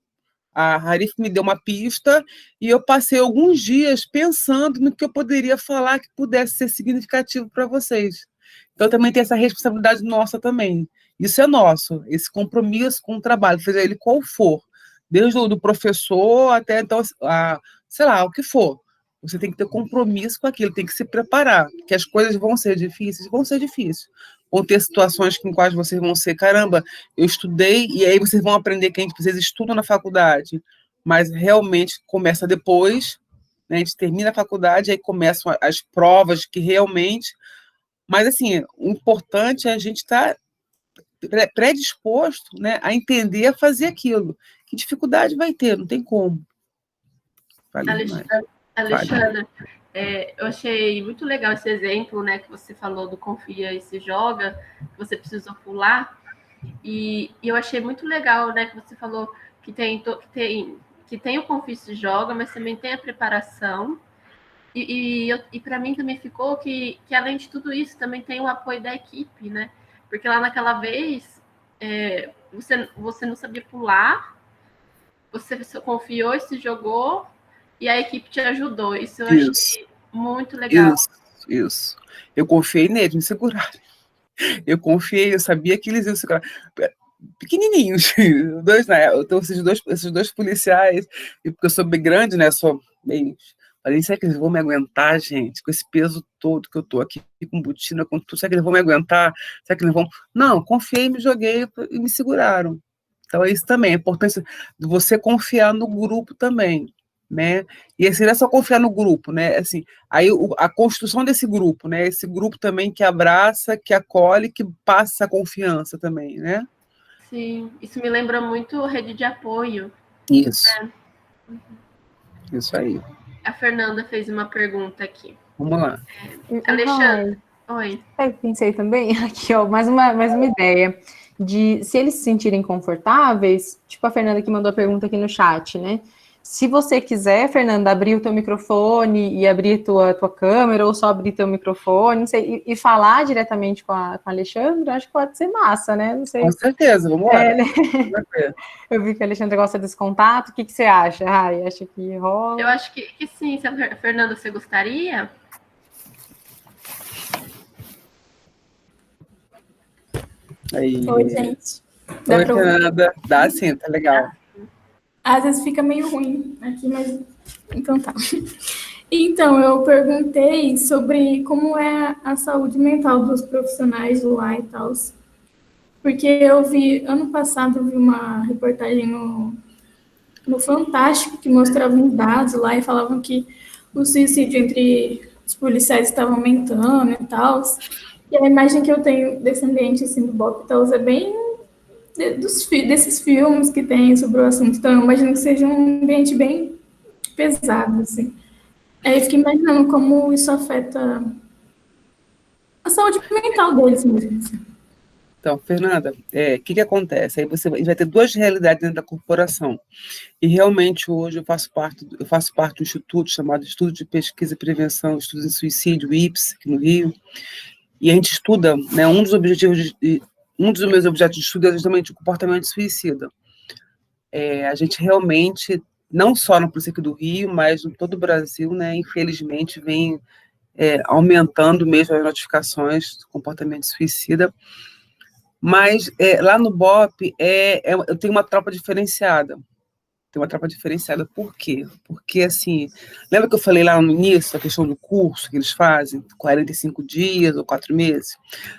Speaker 1: A Harif me deu uma pista e eu passei alguns dias pensando no que eu poderia falar que pudesse ser significativo para vocês. Então, também tem essa responsabilidade nossa também. Isso é nosso, esse compromisso com o trabalho, seja ele qual for, desde o do professor até, então, sei lá, o que for. Você tem que ter compromisso com aquilo, tem que se preparar, que as coisas vão ser difíceis, vão ter situações com quais vocês vão ser, caramba, eu estudei, e aí vocês vão aprender que vocês estudam na faculdade, mas realmente começa depois, né, a gente termina a faculdade, aí começam as provas que realmente... Mas, assim, o importante é a gente estar predisposto, né, a entender, a fazer aquilo. Que dificuldade vai ter? Não tem como.
Speaker 3: Alexandra, eu achei muito legal esse exemplo, né, que você falou do confia e se joga, que você precisou pular, e eu achei muito legal, né, que você falou que tem o confia e se joga, mas também tem a preparação, e para mim também ficou que além de tudo isso, também tem o apoio da equipe, né, porque lá naquela vez, você não sabia pular, você confiou e se jogou, e a equipe te ajudou. Isso eu achei muito legal.
Speaker 1: Isso. Eu confiei neles, me seguraram. Eu confiei, eu sabia que eles iam segurar. Pequenininhos, esses dois policiais, e porque eu sou bem grande, né? Sou bem. Falei, será que eles vão me aguentar, gente? Com esse peso todo que eu tô aqui, com botina, com tudo, será que eles vão me aguentar? Será que eles vão. Não, confiei, me joguei e me seguraram. Então, é isso também, a importância de você confiar no grupo também, né? E assim, não é só confiar no grupo, né? Assim, aí a construção desse grupo, né? Esse grupo também que abraça, que acolhe, que passa essa confiança também, né?
Speaker 3: Sim, isso me lembra muito rede de apoio.
Speaker 1: Isso. Isso aí.
Speaker 3: A Fernanda fez uma pergunta aqui.
Speaker 1: Vamos lá.
Speaker 3: Alexandre, oi.
Speaker 2: Eu pensei também, aqui, ó, mais uma ideia de se eles se sentirem confortáveis, tipo a Fernanda que mandou a pergunta aqui no chat, né? Se você quiser, Fernanda, abrir o teu microfone e abrir tua câmera, ou só abrir teu microfone, não sei, e falar diretamente com a Alexandra, acho que pode ser massa, né? Não sei.
Speaker 1: Com certeza, vamos lá.
Speaker 2: Né? Eu vi que a Alexandra gosta desse contato. O que você acha, Rai? Acha que rola?
Speaker 3: Eu acho que sim. Fernanda, você gostaria?
Speaker 1: Aí.
Speaker 4: Oi, gente.
Speaker 1: Oi, Fernanda. Dá sim, tá legal.
Speaker 4: Às vezes fica meio ruim aqui, mas então tá. Então, eu perguntei sobre como é a saúde mental dos profissionais lá e tal. Porque ano passado, eu vi uma reportagem no Fantástico que mostrava uns dados lá e falavam que o suicídio entre os policiais estava aumentando e tal. E a imagem que eu tenho desse ambiente assim, do BOP e tal é bem desses filmes que tem sobre o assunto. Então, eu imagino que seja um ambiente bem pesado, assim. Aí eu fiquei imaginando como isso afeta a saúde mental deles mesmo. Assim.
Speaker 1: Então, Fernanda, que acontece? Aí você vai ter duas realidades dentro da corporação. E realmente hoje eu faço parte do instituto chamado Instituto de Pesquisa e Prevenção de Estudos em Suicídio, IPS, aqui no Rio. E a gente estuda, né, um dos meus objetos de estudo é justamente o comportamento suicida. A gente realmente, não só na polícia aqui do Rio, mas em todo o Brasil, né, infelizmente, vem aumentando mesmo as notificações do comportamento suicida. Mas lá no BOP eu tenho uma tropa diferenciada. Por quê? Porque, assim, lembra que eu falei lá no início, a questão do curso que eles fazem, 45 dias ou 4 meses?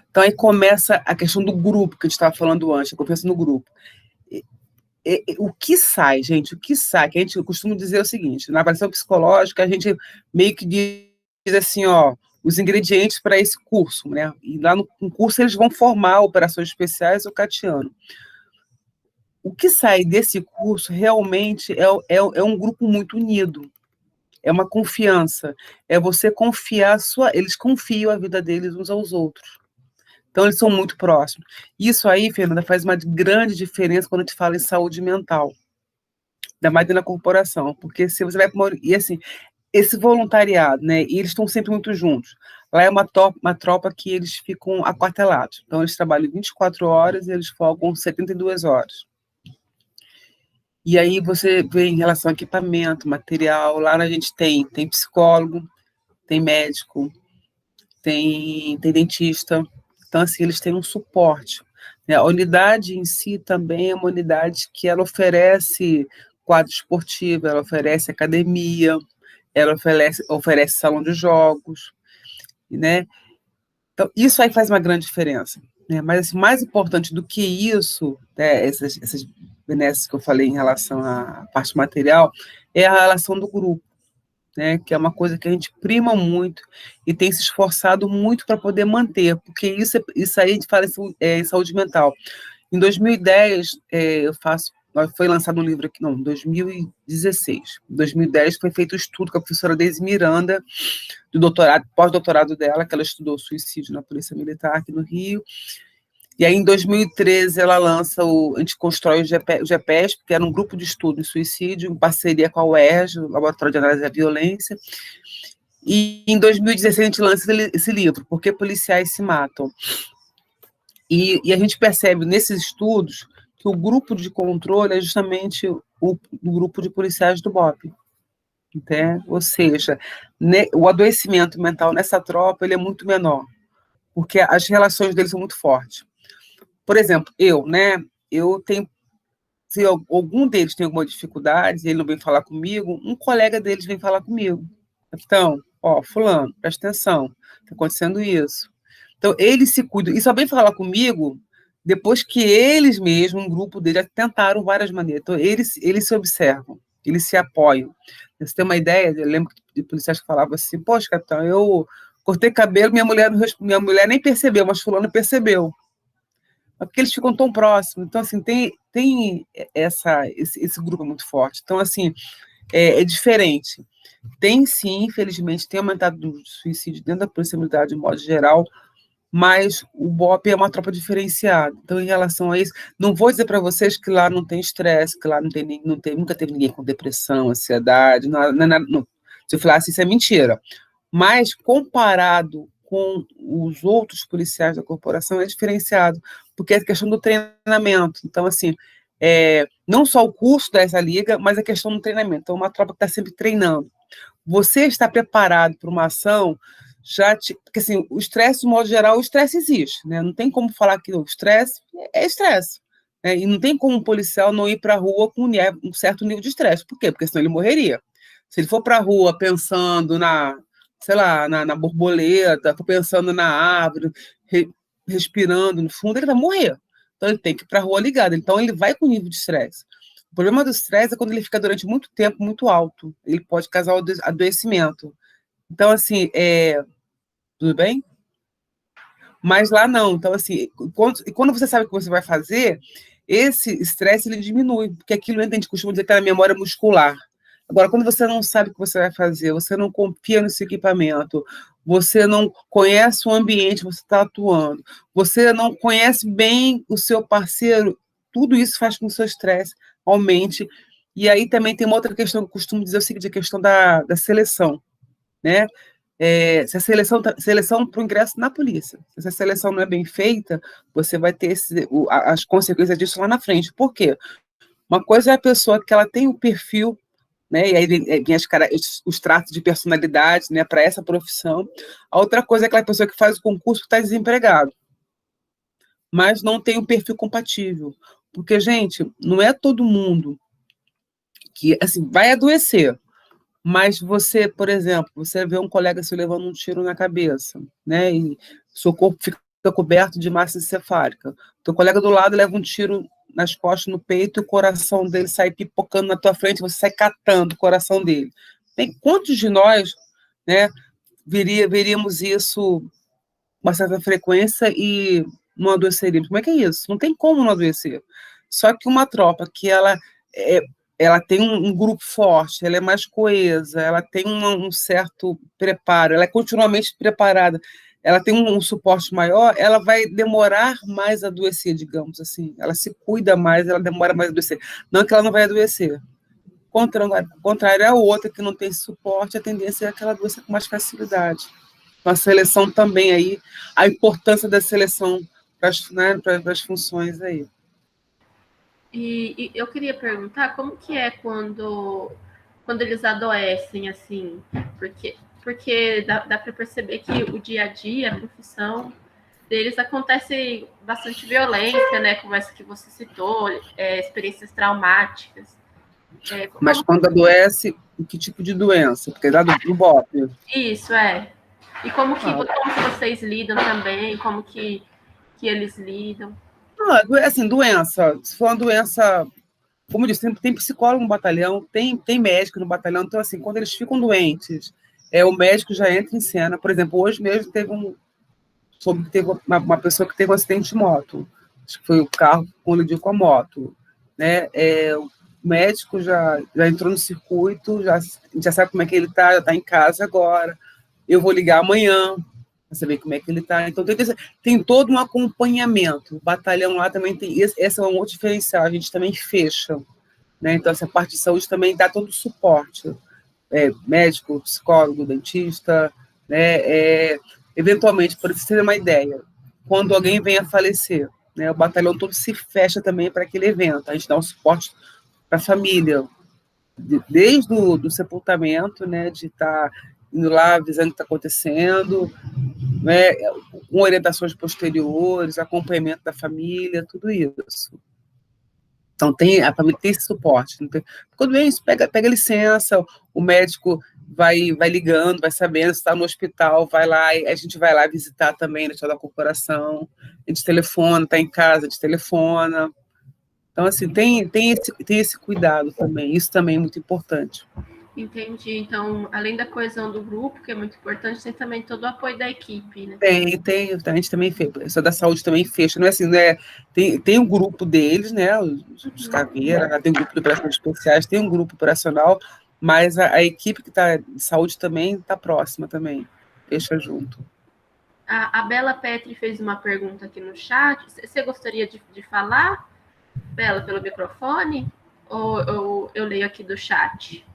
Speaker 1: Então, aí começa a questão do grupo, que a gente estava falando antes, a confiança no grupo. O que sai, gente, que a gente costuma dizer o seguinte, na avaliação psicológica, a gente meio que diz assim, ó, os ingredientes para esse curso, né? E lá no curso eles vão formar operações especiais ou catiano. O que sai desse curso realmente é um grupo muito unido, é uma confiança, é você confiar eles confiam a vida deles uns aos outros. Então, eles são muito próximos. Isso aí, Fernanda, faz uma grande diferença quando a gente fala em saúde mental, ainda mais na corporação, porque se você vai para e assim, esse voluntariado, né, e eles estão sempre muito juntos. Lá é uma tropa que eles ficam aquartelados. Então, eles trabalham 24 horas e eles folgam 72 horas. E aí você vê em relação a equipamento, material, lá a gente tem psicólogo, tem médico, tem dentista. Então, assim, eles têm um suporte. Né? A unidade em si também é uma unidade que ela oferece quadro esportivo, ela oferece academia, ela oferece salão de jogos, né? Então, isso aí faz uma grande diferença. Né? Mas, assim, mais importante do que isso, né, essas benesses que eu falei em relação à parte material, é a relação do grupo, né, que é uma coisa que a gente prima muito e tem se esforçado muito para poder manter, porque isso aí a gente fala em saúde mental. Em 2010, foi lançado um livro aqui, não, em 2016. Em 2010 foi feito um estudo com a professora Deise Miranda, do pós-doutorado dela, que ela estudou suicídio na Polícia Militar aqui no Rio. E aí, em 2013, ela lança a gente constrói o GEPESP, que era um grupo de estudo em suicídio, em parceria com a UERJ, o Laboratório de Análise da Violência. E em 2016, a gente lança esse livro, Por que Policiais se Matam? E a gente percebe nesses estudos que o grupo de controle é justamente o grupo de policiais do BOP. Né? Ou seja, o adoecimento mental nessa tropa ele é muito menor, porque as relações deles são muito fortes. Por exemplo, eu tenho, se algum deles tem alguma dificuldade, ele não vem falar comigo, um colega deles vem falar comigo. Então, fulano, presta atenção, está acontecendo isso. Então, eles se cuidam, e só vem falar comigo depois que eles mesmos, um grupo deles, já tentaram várias maneiras. Então, eles se observam, eles se apoiam. Você tem uma ideia, eu lembro de policiais que falavam assim, poxa, capitão, eu cortei cabelo, minha mulher nem percebeu, mas fulano percebeu. Porque eles ficam tão próximos. Então, assim, tem esse grupo muito forte. Então, assim, é diferente. Tem, sim, infelizmente, tem aumentado o suicídio dentro da Polícia Militar, de modo geral, mas o BOP é uma tropa diferenciada. Então, em relação a isso, não vou dizer para vocês que lá não tem estresse, que lá nunca teve ninguém com depressão, ansiedade, não. Se eu falasse isso é mentira. Mas, comparado com os outros policiais da corporação, é diferenciado, porque é a questão do treinamento. Então, assim, não só o curso dessa liga, mas a questão do treinamento. Então, uma tropa que está sempre treinando. Você está preparado para uma ação, porque, assim, o estresse, de modo geral, o estresse existe, né? Não tem como falar que o estresse é estresse. Né? E não tem como um policial não ir para a rua com um certo nível de estresse. Por quê? Porque senão ele morreria. Se ele for para a rua pensando sei lá, na borboleta, pensando na árvore, respirando no fundo, ele vai morrer. Então, ele tem que ir para a rua ligada. Então, ele vai com nível de estresse. O problema do estresse é quando ele fica durante muito tempo muito alto. Ele pode causar adoecimento. Então, assim, tudo bem? Mas lá não. Então, assim, quando você sabe o que você vai fazer, esse estresse ele diminui, porque aquilo a gente costuma dizer que é na memória muscular. Agora, quando você não sabe o que você vai fazer, você não confia no seu equipamento, você não conhece o ambiente que você está atuando, você não conhece bem o seu parceiro, tudo isso faz com que o seu estresse aumente. E aí também tem uma outra questão que eu costumo dizer, o seguinte, a questão da seleção, né? Se a seleção para o ingresso na polícia, se essa seleção não é bem feita, você vai ter as consequências disso lá na frente. Por quê? Uma coisa é a pessoa que ela tem um perfil, né, e aí vem os traços de personalidade, né, para essa profissão. A outra coisa é aquela pessoa que faz o concurso que está desempregado, mas não tem um perfil compatível. Porque, gente, não é todo mundo que, assim, vai adoecer, mas você, por exemplo, você vê um colega se levando um tiro na cabeça, né, e seu corpo fica coberto de massa encefálica. Teu colega do lado leva um tiro nas costas, no peito, e o coração dele sai pipocando na tua frente, você sai catando o coração dele. Tem quantos de nós, né, veríamos isso com uma certa frequência e não adoeceríamos? Como é que é isso? Não tem como não adoecer. Só que uma tropa que ela tem um grupo forte, ela é mais coesa, ela tem um certo preparo, ela é continuamente preparada, ela tem um suporte maior, ela vai demorar mais a adoecer, digamos assim. Ela se cuida mais, ela demora mais a adoecer. Não que ela não vai adoecer. Contrário é a outra que não tem esse suporte, a tendência é que ela adoeça com mais facilidade. Então, a seleção também aí, a importância da seleção para as funções aí.
Speaker 3: E eu queria perguntar como que é quando eles adoecem, assim, porque dá para perceber que o dia a dia, a profissão deles acontece bastante violência, né? Como essa que você citou, experiências traumáticas.
Speaker 1: Mas quando adoece, que tipo de doença? Porque lá do BOP.
Speaker 3: Isso, E como que vocês lidam também? Como que eles lidam?
Speaker 1: Assim, doença. Se for uma doença, como eu disse, tem psicólogo no batalhão, tem médico no batalhão, então, assim, quando eles ficam doentes, o médico já entra em cena. Por exemplo, hoje mesmo teve uma pessoa que teve um acidente de moto. Acho que foi o carro que colidiu com a moto. Né? O médico já entrou no circuito, já sabe como é que ele está, já está em casa agora. Eu vou ligar amanhã para saber como é que ele está. Então, tem todo um acompanhamento. O batalhão lá também tem. Esse é um outro diferencial, a gente também fecha. Né? Então, essa parte de saúde também dá todo o suporte. Médico, psicólogo, dentista, né? Eventualmente, para vocês terem uma ideia, quando alguém vem a falecer, né, o batalhão todo se fecha também para aquele evento. A gente dá um suporte para a família, desde o sepultamento, né, de estar indo lá avisando o que está acontecendo, né, com orientações posteriores, acompanhamento da família, tudo isso. Então, a família tem esse suporte. Quando vem isso, pega licença, o médico vai ligando, vai sabendo se está no hospital, vai lá, a gente vai lá visitar também, deixar da corporação, a gente telefona, está em casa, a gente telefona. Então, assim, tem esse cuidado também, isso também é muito importante.
Speaker 3: Entendi. Então, além da coesão do grupo, que é muito importante, tem também todo o apoio da equipe, né?
Speaker 1: Tem, a gente também fez, isso da saúde também fecha, não é assim, né? Tem um grupo deles, né? Os caveiras, tem um grupo de operações especiais, tem um grupo operacional, mas a equipe que está de saúde também está próxima também, fecha junto.
Speaker 3: A Bela Petri fez uma pergunta aqui no chat. Você gostaria de falar, Bela, pelo microfone? Ou eu leio aqui do chat?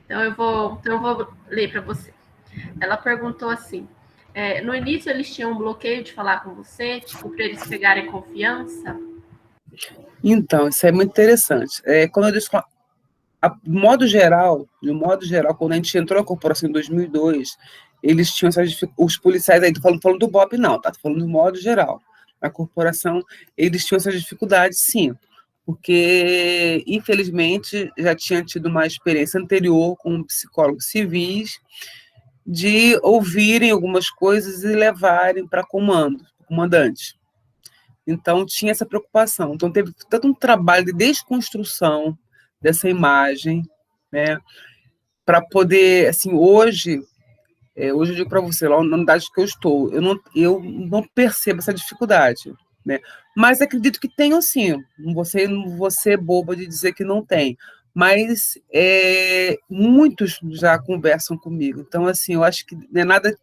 Speaker 3: Então, eu vou ler para você. Ela perguntou assim, no início eles tinham um bloqueio de falar com você, tipo, para eles pegarem confiança?
Speaker 1: Então, isso é muito interessante. Quando eles de modo geral, quando a gente entrou na corporação em 2002, eles tinham os policiais aí, falando do BOP não, tá? Tô falando do modo geral. Na corporação, eles tinham essas dificuldades, sim, porque, infelizmente, já tinha tido uma experiência anterior com psicólogos civis de ouvirem algumas coisas e levarem para comandante. Então, tinha essa preocupação. Então, teve todo um trabalho de desconstrução dessa imagem, né, para poder, assim, hoje eu digo para você, lá na unidade que eu estou, eu não percebo essa dificuldade, né, mas acredito que tenham sim, não vou ser boba de dizer que não tem, mas muitos já conversam comigo. Então, assim, eu acho que não é nada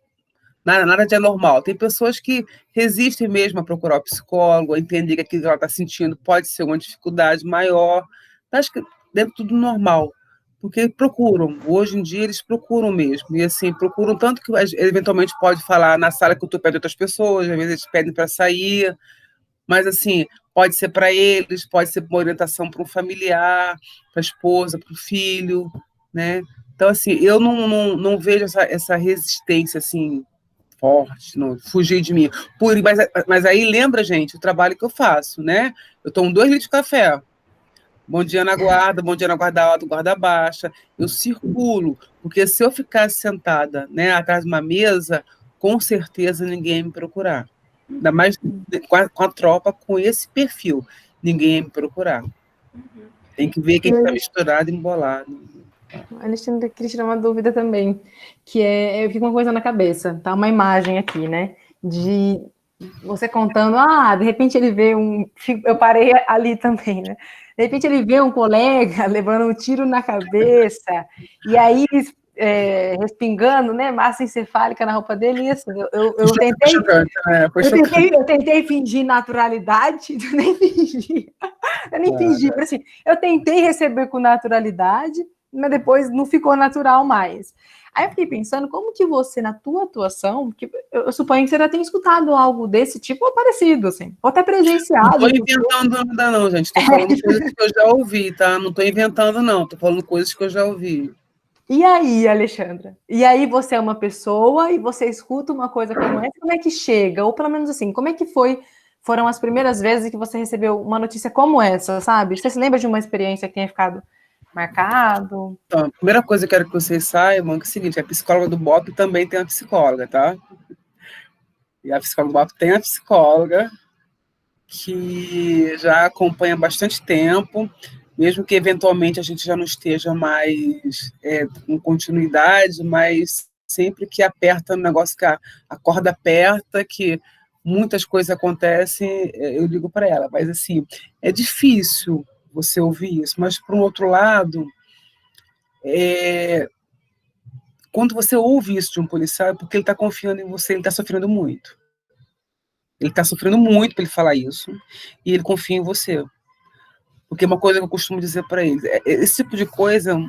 Speaker 1: de anormal. Tem pessoas que resistem mesmo a procurar o psicólogo, a entender que aquilo que ela está sentindo pode ser uma dificuldade maior. Acho que dentro tudo normal, porque procuram. Hoje em dia eles procuram mesmo. E assim, procuram tanto que eventualmente pode falar na sala que eu estou perto de outras pessoas, às vezes eles pedem para sair, mas assim, pode ser para eles, pode ser uma orientação para um familiar, para a esposa, para o filho, né? Então, assim, eu não vejo essa resistência, assim, forte, não, fugir de mim. Mas aí lembra, gente, o trabalho que eu faço, né? Eu tomo 2 litros de café. Bom dia na guarda, bom dia na guarda alta, guarda baixa. Eu circulo, porque se eu ficar sentada, né, atrás de uma mesa, com certeza ninguém ia me procurar. Ainda mais com a tropa com esse perfil. Ninguém ia me procurar. Tem que ver quem está misturado e embolado.
Speaker 2: Alexandre, queria tirar uma dúvida também, que eu fico uma coisa na cabeça, tá? Uma imagem aqui, né? De você contando, de repente ele vê eu parei ali também, né? De repente ele vê um colega levando um tiro na cabeça, e aí respingando, né? Massa encefálica na roupa dele, e assim, eu tentei fingir naturalidade, eu nem fingi, assim, eu tentei receber com naturalidade, mas depois não ficou natural mais. Aí eu fiquei pensando, como que você, na tua atuação, porque eu suponho que você já tenha escutado algo desse tipo ou parecido, assim, ou até presenciado.
Speaker 1: Não estou inventando nada não, gente, estou falando coisas que eu já ouvi, tá? Não estou inventando não, estou falando coisas que eu já ouvi.
Speaker 2: E aí, Alexandra? E aí você é uma pessoa e você escuta uma coisa como essa, como é que chega? Ou pelo menos assim, como é que foram as primeiras vezes que você recebeu uma notícia como essa, sabe? Você se lembra de uma experiência que tenha ficado marcado?
Speaker 1: Então, a primeira coisa que eu quero que vocês saibam é o seguinte, a psicóloga do BOP também tem uma psicóloga, tá? E a psicóloga do BOP tem a psicóloga que já acompanha há bastante tempo, mesmo que eventualmente a gente já não esteja mais com continuidade, mas sempre que aperta o negócio, que a corda aperta, que muitas coisas acontecem, eu ligo para ela. Mas, assim, é difícil você ouvir isso, mas, por um outro lado, quando você ouve isso de um policial, é porque ele está confiando em você, ele está sofrendo muito. Ele está sofrendo muito para ele falar isso, e ele confia em você. Porque uma coisa que eu costumo dizer para eles, esse tipo de coisa,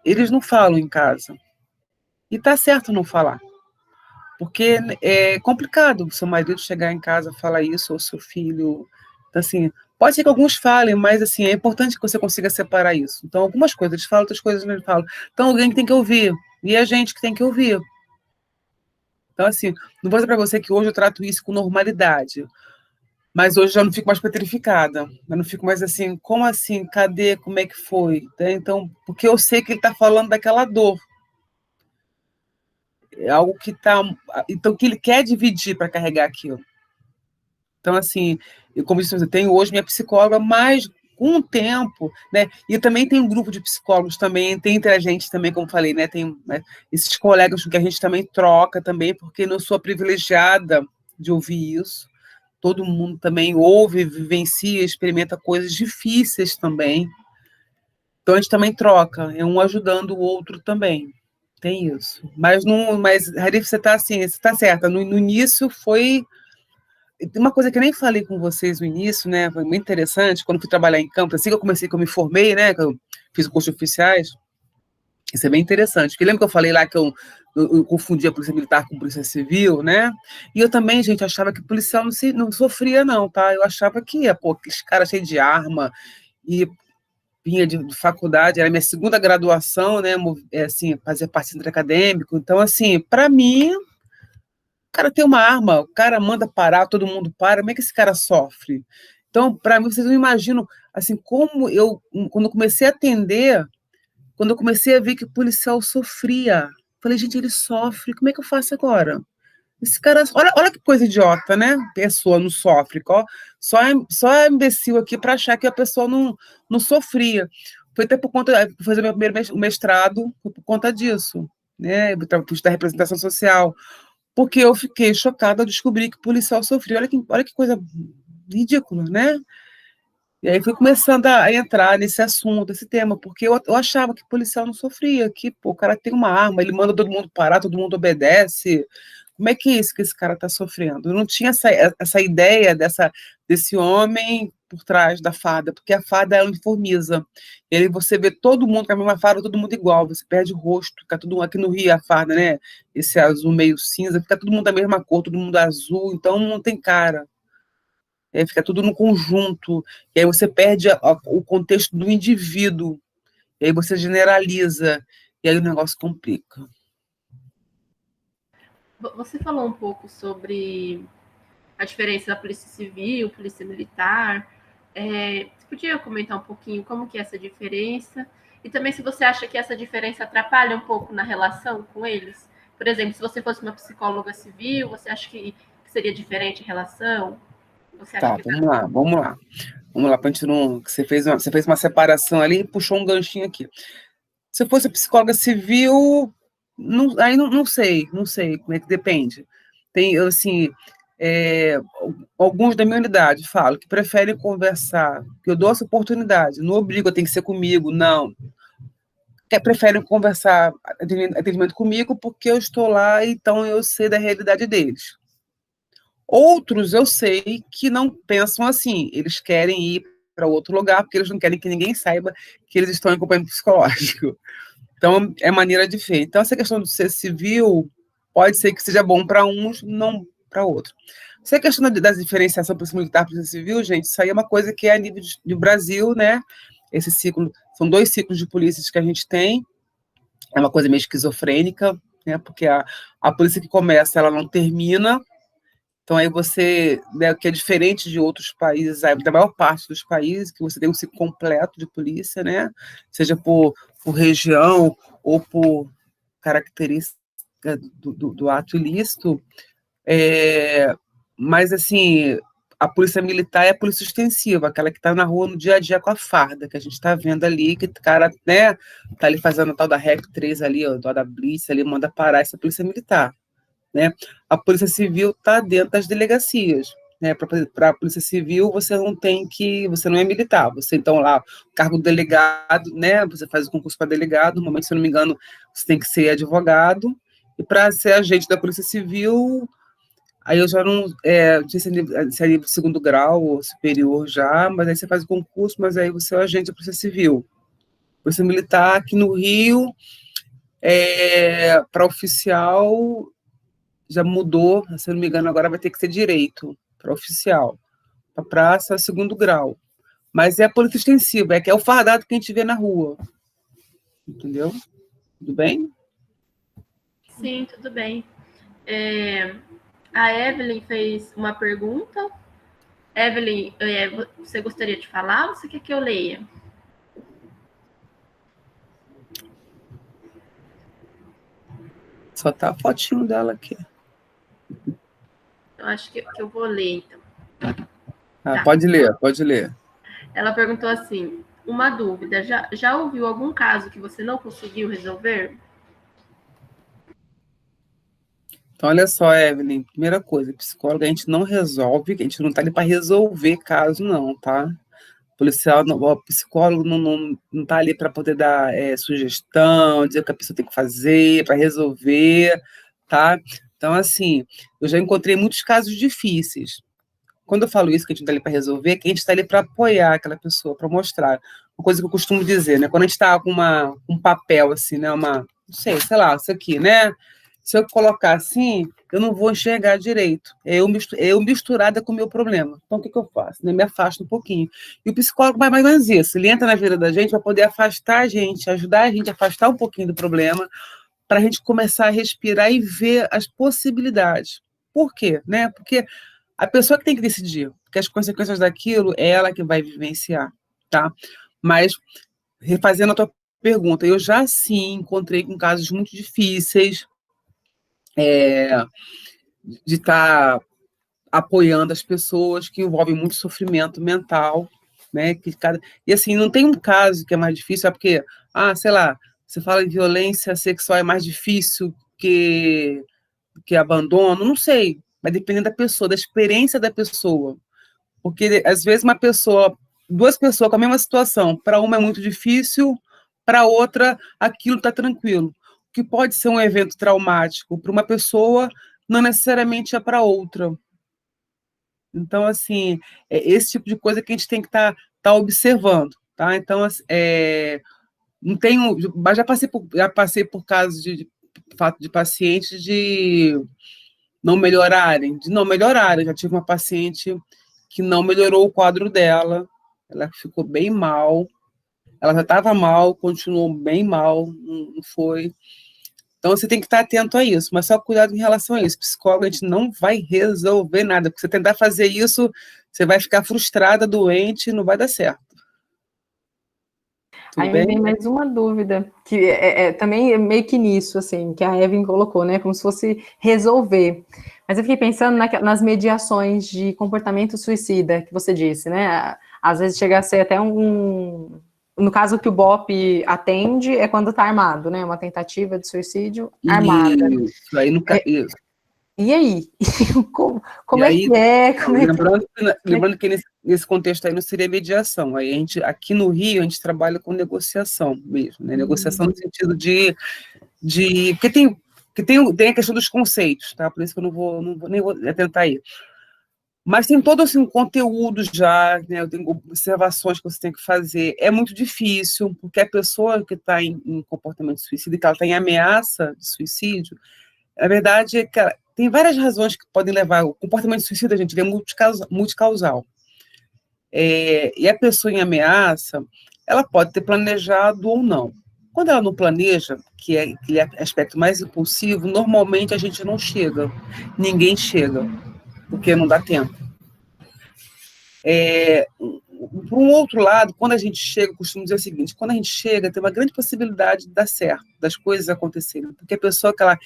Speaker 1: eles não falam em casa. E tá certo não falar. Porque é complicado o seu marido chegar em casa e falar isso, ou seu filho. Então, assim, pode ser que alguns falem, mas, assim, é importante que você consiga separar isso. Então, algumas coisas eles falam, outras coisas não falam. Então, alguém tem que ouvir. E é a gente que tem que ouvir. Então, assim, não vou dizer para você que hoje eu trato isso com normalidade. Mas hoje já não fico mais petrificada. Eu não fico mais assim, como assim? Cadê? Como é que foi? Então, porque eu sei que ele está falando daquela dor. É algo que está. Então, que ele quer dividir para carregar aquilo. Então, assim, como eu disse, eu tenho hoje minha psicóloga, mas com o tempo, né? E também tem um grupo de psicólogos também, tem entre a gente também, como falei, né? Tem, né, esses colegas que a gente também troca também, porque não sou privilegiada de ouvir isso. Todo mundo também ouve, vivencia, experimenta coisas difíceis também. Então a gente também troca, é um ajudando o outro também. Tem isso. Mas Harif, você está assim, você está certa. No início foi uma coisa que eu nem falei com vocês no início, né? Foi muito interessante, quando fui trabalhar em campo, assim que eu me formei, né? Que eu fiz o curso de oficiais. Isso é bem interessante, porque lembra que eu falei lá que eu confundia a polícia militar com a polícia civil, né? E eu também, gente, achava que o policial não sofria, não, tá? Eu achava que, aqueles caras cheios de arma, e vinha de faculdade, era minha segunda graduação, né? Assim, fazer parte do centro acadêmico. Então, assim, para mim, o cara tem uma arma, o cara manda parar, todo mundo para, como é que esse cara sofre? Então, para mim, vocês não imaginam, assim, como quando eu comecei a atender, quando eu comecei a ver que o policial sofria, falei, gente, ele sofre, como é que eu faço agora? Esse cara, olha que coisa idiota, né? Pessoa não sofre, só imbecil aqui para achar que a pessoa não sofria. Foi até por conta de fazer meu primeiro mestrado, foi por conta disso, né? Da representação social, porque eu fiquei chocada ao descobrir que o policial sofria. Olha que coisa ridícula, né? E aí fui começando a entrar nesse assunto, esse tema, porque eu achava que policial não sofria, que pô, o cara tem uma arma, ele manda todo mundo parar, todo mundo obedece. Como é que é isso que esse cara está sofrendo? Eu não tinha essa ideia desse homem por trás da farda, porque a farda ela uniformiza. E aí você vê todo mundo com a mesma farda, todo mundo igual, você perde o rosto, fica tudo aqui no Rio a farda, né? Esse azul meio cinza, fica todo mundo da mesma cor, todo mundo azul, então não tem cara. Fica tudo no conjunto, e aí você perde o contexto do indivíduo, e aí você generaliza, e aí o negócio complica.
Speaker 3: Você falou um pouco sobre a diferença da polícia civil, polícia militar. Você podia comentar um pouquinho como que é essa diferença? E também se você acha que essa diferença atrapalha um pouco na relação com eles? Por exemplo, se você fosse uma psicóloga civil, você acha que seria diferente a relação? Você acha que
Speaker 1: vamos lá. Vamos lá, para a gente não... Você fez uma separação ali e puxou um ganchinho aqui. Se eu fosse psicóloga civil, aí não sei como é que depende. Tem, assim, alguns da minha unidade falam que preferem conversar, que eu dou essa oportunidade, não obrigo, tem que ser comigo, não. Preferem conversar, atendimento comigo, porque eu estou lá, então eu sei da realidade deles. Outros eu sei que não pensam assim, eles querem ir para outro lugar, porque eles não querem que ninguém saiba que eles estão em acompanhamento psicológico. Então, é maneira de ver. Então, essa questão do ser civil pode ser que seja bom para uns, não para outros. Essa questão da diferenciação polícia militar e polícia civil, gente, isso aí é uma coisa que é a nível de Brasil, né? Esse ciclo, são 2 ciclos de polícias que a gente tem, é uma coisa meio esquizofrênica, né? Porque a polícia que começa, ela não termina. Então, aí você, né, que é diferente de outros países, da maior parte dos países, que você tem um ciclo completo de polícia, né? Seja por região ou por característica do ato ilícito. Mas, assim, a polícia militar é a polícia ostensiva, aquela que está na rua no dia a dia com a farda, que a gente está vendo ali, que o cara, né, tá ali fazendo a tal da REC 3 ali, ó, da Blitz ali, manda parar essa polícia militar. Né? A Polícia Civil está dentro das delegacias. Né? Para a Polícia Civil, você não é militar. Você, então, lá, o cargo de delegado, né? Você faz o concurso para delegado, normalmente, se eu não me engano, você tem que ser advogado. E para ser agente da Polícia Civil, aí eu já não sei se é nível de 2º grau ou superior já, mas aí você faz o concurso, mas aí você é o agente da Polícia Civil. Polícia Militar, aqui no Rio, para oficial, já mudou, se eu não me engano, agora vai ter que ser direito para oficial, para praça, 2º grau. Mas é a polícia extensiva, que é o fardado que a gente vê na rua. Entendeu? Tudo bem?
Speaker 3: Sim, tudo bem. A Evelyn fez uma pergunta. Evelyn, você gostaria de falar ou você quer que eu leia?
Speaker 1: Só tá a fotinho dela aqui.
Speaker 3: Eu acho que eu vou ler, então.
Speaker 1: Tá. Pode ler.
Speaker 3: Ela perguntou assim, uma dúvida, já ouviu algum caso que você não conseguiu resolver?
Speaker 1: Então, olha só, Evelyn, primeira coisa, psicóloga a gente não resolve, a gente não tá ali para resolver caso, não, tá? Policial, o psicólogo não tá ali para poder dar sugestão, dizer o que a pessoa tem que fazer, para resolver, tá? Então, assim, eu já encontrei muitos casos difíceis. Quando eu falo isso, que a gente está ali para resolver, que a gente está ali para apoiar aquela pessoa, para mostrar. Uma coisa que eu costumo dizer, né? Quando a gente está com um papel, assim, né? Não sei lá, isso aqui, né? Se eu colocar assim, eu não vou enxergar direito. Eu misturada com o meu problema. Então, o que eu faço? Eu me afasto um pouquinho. E o psicólogo vai mais ou menos isso. Ele entra na vida da gente para poder afastar a gente, ajudar a gente a afastar um pouquinho do problema, para a gente começar a respirar e ver as possibilidades. Por quê? Né? Porque a pessoa que tem que decidir, porque as consequências daquilo é ela que vai vivenciar, tá? Mas, refazendo a tua pergunta, eu já, sim, encontrei com casos muito difíceis de estar apoiando as pessoas, que envolvem muito sofrimento mental, né? E, assim, não tem um caso que é mais difícil, é porque, sei lá, você fala em violência sexual é mais difícil que abandono, não sei, vai depender da pessoa, da experiência da pessoa. Porque, às vezes, uma pessoa duas pessoas com a mesma situação. Para uma é muito difícil, para outra aquilo está tranquilo. O que pode ser um evento traumático para uma pessoa, não necessariamente é para outra. Então, assim, é esse tipo de coisa que a gente tem que estar observando, tá? Então, não tenho, mas já passei por casos de fato de pacientes de não melhorarem, Já tive uma paciente que não melhorou o quadro dela, ela ficou bem mal, ela já estava mal, continuou bem mal, não foi. Então, você tem que estar atento a isso, mas só cuidado em relação a isso. Psicólogo, a gente não vai resolver nada, porque você tentar fazer isso, você vai ficar frustrada, doente, e não vai dar certo. Tudo
Speaker 2: Aí
Speaker 1: bem?
Speaker 2: me vem mais uma dúvida, que também é meio que nisso, assim, que a Evelyn colocou, né, como se fosse resolver. Mas eu fiquei pensando nas mediações de comportamento suicida, que você disse, né, às vezes chega a ser até no caso que o BOP atende, é quando está armado, né, uma tentativa de suicídio armada.
Speaker 1: Isso, aí no isso.
Speaker 2: E aí? Como
Speaker 1: E
Speaker 2: é
Speaker 1: aí,
Speaker 2: que é?
Speaker 1: lembrando que nesse contexto aí não seria mediação. Aí aqui no Rio, a gente trabalha com negociação mesmo, né? Negociação no sentido de porque tem a questão dos conceitos, tá? Por isso que eu nem vou tentar ir. Mas tem todo assim, um conteúdo já, né? Tem observações que você tem que fazer. É muito difícil, porque a pessoa que está em comportamento suicida, que ela está em ameaça de suicídio, na verdade, é que tem várias razões que podem levar. O comportamento suicida, a gente vê multicausal. E a pessoa em ameaça, ela pode ter planejado ou não. Quando ela não planeja, que é aquele aspecto mais impulsivo, normalmente a gente não chega. Ninguém chega, porque não dá tempo. Por um outro lado, quando a gente chega, eu costumo dizer o seguinte, quando a gente chega, tem uma grande possibilidade de dar certo, das coisas acontecerem, porque a pessoa que ela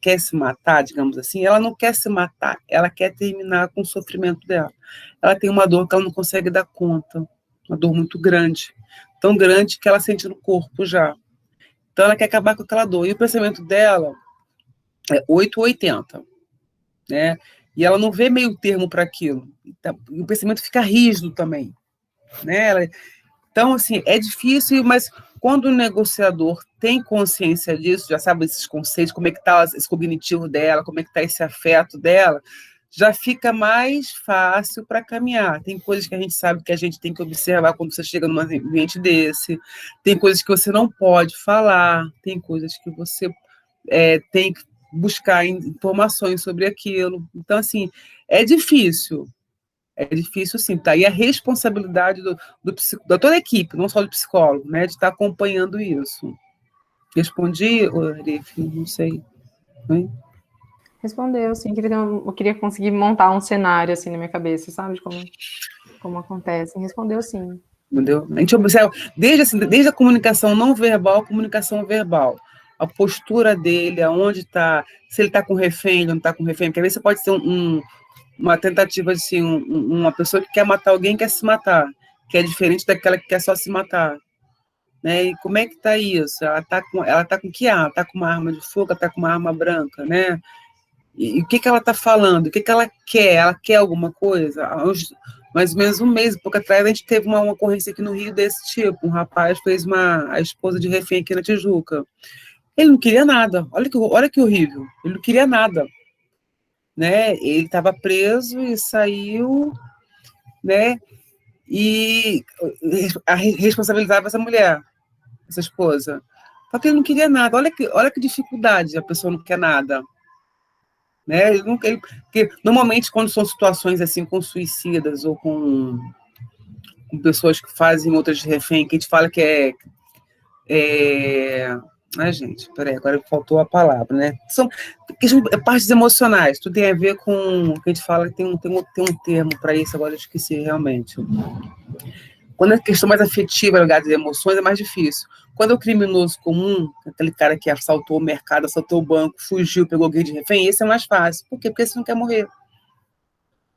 Speaker 1: quer se matar, digamos assim, ela não quer se matar, ela quer terminar com o sofrimento dela. Ela tem uma dor que ela não consegue dar conta, uma dor muito grande, tão grande que ela sente no corpo já. Então, ela quer acabar com aquela dor. E o pensamento dela é 8 ou 80, né? E ela não vê meio termo para aquilo. E o pensamento fica rígido também, né? Então, assim, é difícil, mas quando o negociador tem consciência disso, já sabe esses conceitos, como é que está esse cognitivo dela, como é que está esse afeto dela, já fica mais fácil para caminhar. Tem coisas que a gente sabe que a gente tem que observar quando você chega num ambiente desse, tem coisas que você não pode falar, tem coisas que você tem que buscar informações sobre aquilo. Então, assim, é difícil. É difícil, sim, tá? E a responsabilidade da toda a equipe, não só do psicólogo, né, de estar acompanhando isso. Respondi, Arif? Não sei. Hein?
Speaker 2: Respondeu, sim. Eu queria conseguir montar um cenário, assim, na minha cabeça, sabe? De como acontece. Respondeu, sim.
Speaker 1: Entendeu? A gente observa, desde a comunicação não verbal, a comunicação verbal. A postura dele, aonde está, se ele está com refém, ele não está com refém, porque às vezes você pode ser uma tentativa, assim, uma pessoa que quer matar alguém, quer se matar, que é diferente daquela que quer só se matar. Né? E como é que está isso? Ela tá com que arma? Está com uma arma de fogo, está com uma arma branca, né? E o que ela está falando? O que ela quer? Ela quer alguma coisa? Mais ou menos um mês, pouco atrás, a gente teve uma ocorrência aqui no Rio desse tipo. Um rapaz fez a esposa de refém aqui na Tijuca. Ele não queria nada. Olha que horrível. Ele não queria nada. Né? Ele estava preso e saiu, né? E responsabilizava essa mulher, essa esposa. Só que ele não queria nada. Olha que dificuldade, a pessoa não quer nada. Né? Porque normalmente, quando são situações assim com suicidas ou com pessoas que fazem outras de refém, que a gente fala que Ai, gente, peraí, agora faltou a palavra, né? São partes emocionais, tudo tem a ver com o que a gente fala, tem um termo para isso, agora eu esqueci realmente. Quando é questão mais afetiva, ligada às emoções, é mais difícil. Quando é o criminoso comum, aquele cara que assaltou o mercado, assaltou o banco, fugiu, pegou alguém de refém, esse é mais fácil. Por quê? Porque esse não quer morrer.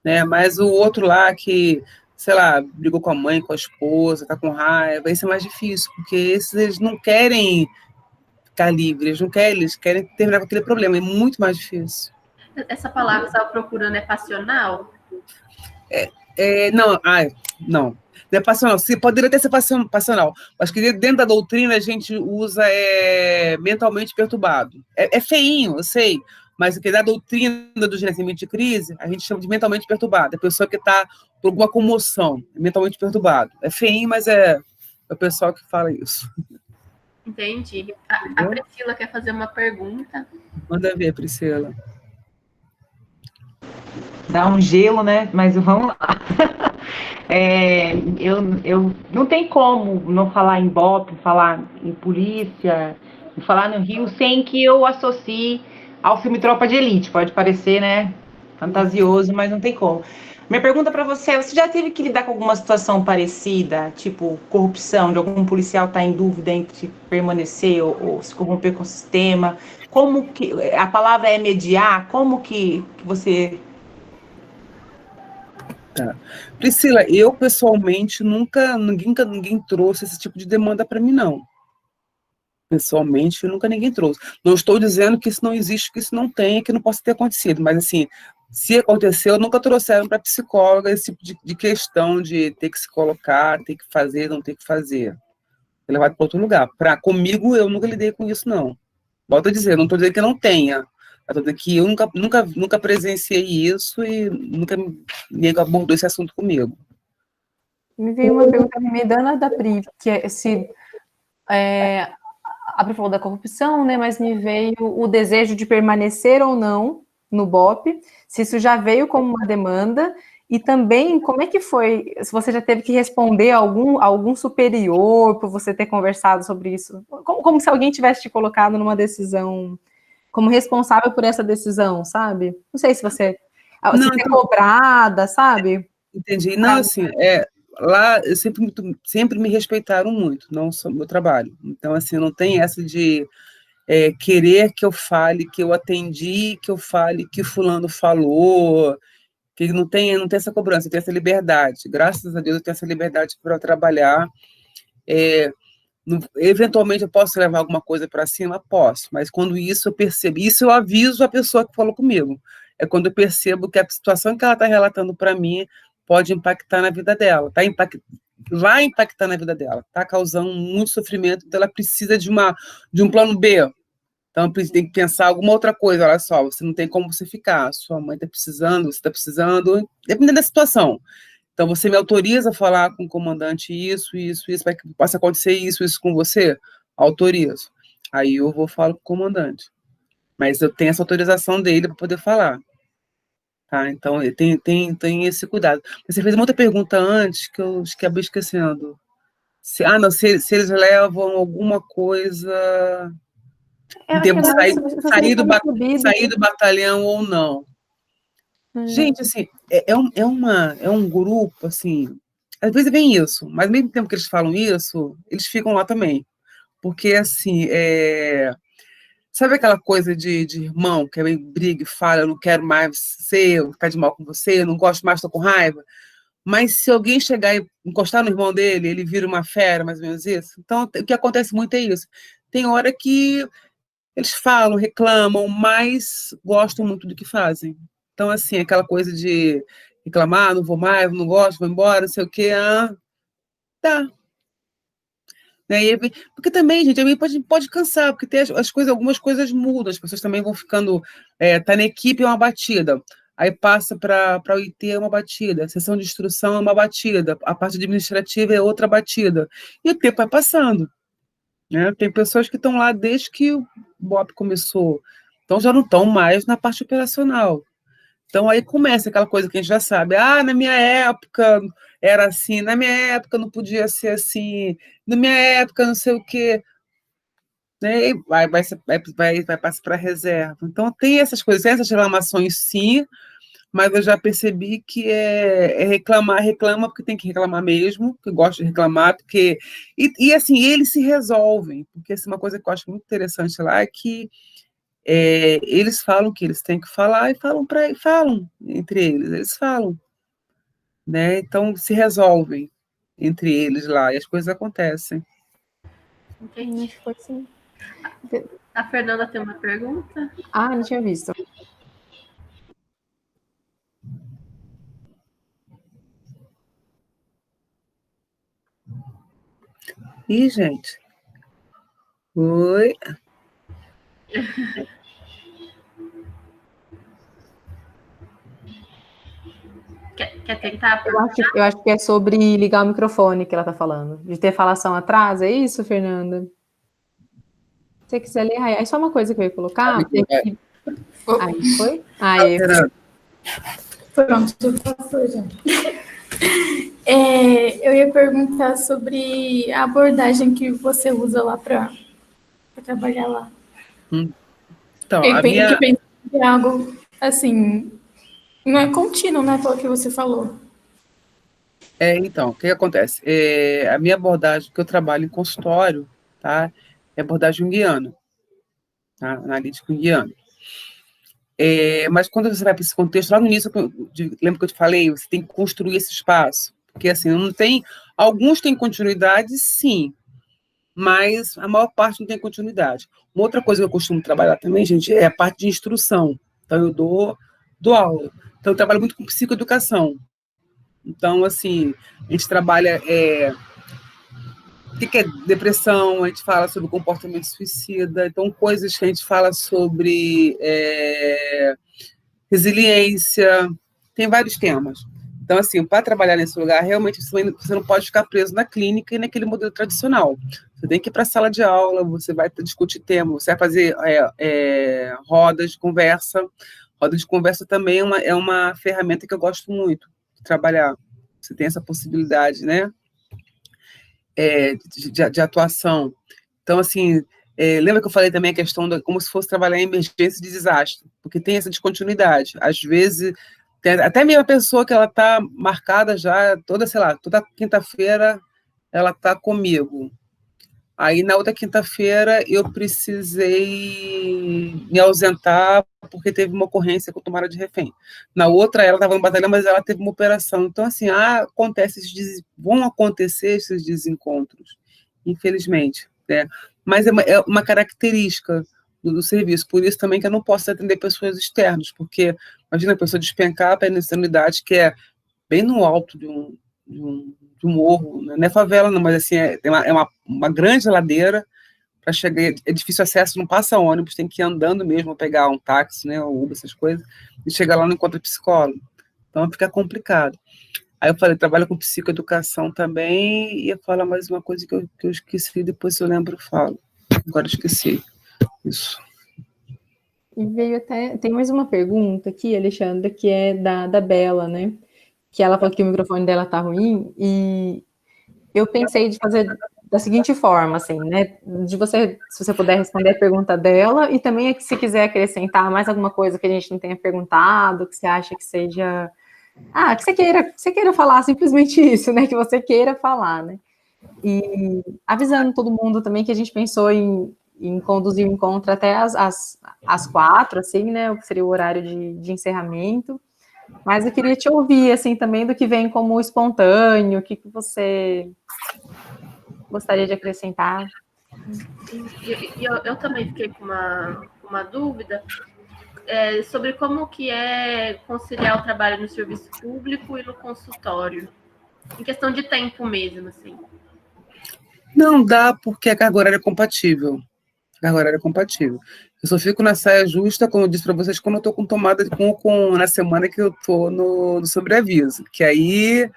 Speaker 1: Né? Mas o outro lá que, sei lá, brigou com a mãe, com a esposa, tá com raiva, esse é mais difícil, porque esses eles não querem ficar livres, eles querem terminar com aquele problema, é muito mais difícil.
Speaker 3: Essa palavra que você estava procurando é passional?
Speaker 1: Não. Não é passional. Se poderia até ser passional, mas que dentro da doutrina a gente usa mentalmente perturbado. É feinho, eu sei, mas o que da doutrina do gerenciamento de crise, a gente chama de mentalmente perturbado. É a pessoa que está por alguma comoção, mentalmente perturbado. É feinho, mas é o pessoal que fala isso.
Speaker 3: Entendi. A Priscila quer fazer uma pergunta.
Speaker 1: Manda ver, Priscila.
Speaker 5: Dá um gelo, né? Mas vamos lá. Eu não tem como não falar em BOP, falar em polícia, falar no Rio, sem que eu associe ao filme Tropa de Elite. Pode parecer, né, fantasioso, mas não tem como. Minha pergunta para você é: você já teve que lidar com alguma situação parecida, tipo corrupção, de algum policial estar em dúvida entre permanecer ou se corromper com o sistema? Como que a palavra é mediar? Como que você...
Speaker 1: Tá. Priscila, eu pessoalmente ninguém trouxe esse tipo de demanda para mim, não. Pessoalmente, nunca ninguém trouxe. Não estou dizendo que isso não existe, que isso não tem, que não possa ter acontecido, mas assim, se aconteceu, nunca trouxeram para psicóloga esse tipo de questão de ter que se colocar, ter que fazer, não ter que fazer. Foi levado para outro lugar. Comigo, eu nunca lidei com isso, não. Volto a dizer, não estou dizendo que não tenha. Estou dizendo que eu nunca presenciei isso e nunca ninguém abordou esse assunto comigo.
Speaker 2: Me veio uma pergunta medana da Pri, que é se a Pri falou da corrupção, né? Mas me veio o desejo de permanecer ou não no BOP, se isso já veio como uma demanda, e também como é que foi, se você já teve que responder a algum superior por você ter conversado sobre isso, como se alguém tivesse te colocado numa decisão como responsável por essa decisão, sabe? Não sei se você se é cobrada, sabe?
Speaker 1: Entendi. Não, assim, lá eu sempre me respeitaram muito, não só meu trabalho. Então, assim, não tem essa de querer que eu fale, que eu atendi, que eu fale que fulano falou, que não tem essa cobrança, tem essa liberdade. Graças a Deus eu tenho essa liberdade para trabalhar. Eventualmente eu posso levar alguma coisa para cima? Posso, mas quando isso eu percebo, isso eu aviso a pessoa que falou comigo. É quando eu percebo que a situação que ela está relatando para mim pode impactar na vida dela, vai impactar na vida dela, está causando muito sofrimento, então ela precisa de um plano B. Então tem que pensar alguma outra coisa, olha só, você não tem como você ficar, sua mãe está precisando, você está precisando, dependendo da situação. Então, você me autoriza a falar com o comandante isso, para que possa acontecer isso com você? Autorizo. Aí eu vou falar com o comandante. Mas eu tenho essa autorização dele para poder falar. Tá? Então, tem esse cuidado. Você fez uma outra pergunta antes que eu acabei esquecendo. Se eles levam alguma coisa em termos de sair do batalhão ou não. Gente, assim, é um grupo, assim, às vezes vem isso, mas ao mesmo tempo que eles falam isso, eles ficam lá também. Porque, assim, sabe aquela coisa de irmão, que aí briga e fala, eu não quero mais ser, ficar de mal com você, eu não gosto mais, estou com raiva. Mas se alguém chegar e encostar no irmão dele, ele vira uma fera, mais ou menos isso. Então, o que acontece muito é isso. Tem hora que eles falam, reclamam, mas gostam muito do que fazem. Então, assim, aquela coisa de reclamar, não vou mais, não gosto, vou embora, não sei o quê, tá. Né? Porque também, gente, pode cansar, porque tem algumas coisas mudam, as pessoas também vão ficando, tá na equipe é uma batida, aí passa para o IT é uma batida, a sessão de instrução é uma batida, a parte administrativa é outra batida, e o tempo vai passando. Né? Tem pessoas que estão lá desde que o BOP começou, então já não estão mais na parte operacional. Então aí começa aquela coisa que a gente já sabe, na minha época era assim, na minha época não podia ser assim, na minha época não sei o quê, né? E vai passar para a reserva. Então tem essas coisas, tem essas reclamações sim, mas eu já percebi que reclama porque tem que reclamar mesmo, que eu gosto de reclamar, porque assim, eles se resolvem, porque assim, uma coisa que eu acho muito interessante lá é que eles falam que eles têm que falar e falam entre eles falam, né? Então se resolvem entre eles lá e as coisas acontecem.
Speaker 2: Entendi. Foi assim.
Speaker 3: A Fernanda tem uma pergunta?
Speaker 2: Não tinha visto.
Speaker 1: Ih, gente. Oi.
Speaker 3: Quer tentar?
Speaker 2: Eu acho que é sobre ligar o microfone que ela está falando. De ter falação atrás, é isso, Fernanda? Se você quiser ler, aí só uma coisa que eu ia colocar. Aí foi? Aí,
Speaker 1: Fernanda.
Speaker 4: Pronto, já passou já. Eu ia perguntar sobre a abordagem que você usa lá para trabalhar lá.
Speaker 1: Então,
Speaker 4: Eu
Speaker 1: a minha...
Speaker 4: penso que é algo, assim, não é contínuo, né, pelo que você falou.
Speaker 1: Então, o que acontece? A minha abordagem, que eu trabalho em consultório, tá? É abordagem junguiana, tá? Analítica junguiana. Mas quando você vai para esse contexto, lá no início, lembra que eu te falei, você tem que construir esse espaço. Porque, assim, não tem... Alguns têm continuidade, sim, mas a maior parte não tem continuidade. Uma outra coisa que eu costumo trabalhar também, gente, é a parte de instrução. Então, eu dou aula. Então, eu trabalho muito com psicoeducação. Então, assim, a gente trabalha o que é depressão, a gente fala sobre comportamento suicida, então coisas que a gente fala sobre resiliência, tem vários temas. Então, assim, para trabalhar nesse lugar, realmente você não pode ficar preso na clínica e naquele modelo tradicional. Você tem que ir para a sala de aula, você vai discutir tema, você vai fazer rodas de conversa. Roda de conversa também é uma ferramenta que eu gosto muito de trabalhar. Você tem essa possibilidade, né? De atuação. Então, assim, lembra que eu falei também a questão como se fosse trabalhar em emergência de desastre, porque tem essa descontinuidade. Às vezes, tem até mesmo a pessoa que ela está marcada já sei lá, toda quinta-feira ela está comigo. Aí, na outra quinta-feira, eu precisei me ausentar porque teve uma ocorrência com tomada de refém. Na outra, ela estava no batalhão, mas ela teve uma operação. Então, assim, vão acontecer esses desencontros, infelizmente, né? Mas é uma característica do serviço. Por isso também que eu não posso atender pessoas externas, porque, imagina a pessoa despencar para a unidade, que é bem no alto de um morro, não é favela não, mas assim, é uma grande ladeira para chegar, é difícil acesso, não passa ônibus, tem que ir andando mesmo, pegar um táxi, né, ou Uber, essas coisas, e chegar lá não encontra psicólogo, então fica complicado. Aí eu falei, trabalho com psicoeducação também, e eu falo mais uma coisa que eu esqueci, depois se eu lembro eu falo, agora eu esqueci isso.
Speaker 2: E veio até, tem mais uma pergunta aqui, Alexandra, que é da Bela, né? Que ela falou que o microfone dela tá ruim, e eu pensei de fazer da seguinte forma, assim, né? De você, se você puder responder a pergunta dela, e também se quiser acrescentar mais alguma coisa que a gente não tenha perguntado, que você acha que seja. Que você queira falar simplesmente isso, né? Que você queira falar, né? E avisando todo mundo também que a gente pensou em conduzir o encontro até às 4, assim, né? O que seria o horário de encerramento. Mas eu queria te ouvir, assim, também do que vem como espontâneo, o que você gostaria de acrescentar.
Speaker 3: Eu também fiquei com uma dúvida sobre como que é conciliar o trabalho no serviço público e no consultório, em questão de tempo mesmo, assim.
Speaker 1: Não dá, porque a carga horária é compatível. Eu só fico na saia justa, como eu disse para vocês, quando eu estou com tomada na semana que eu estou no sobreaviso, que aí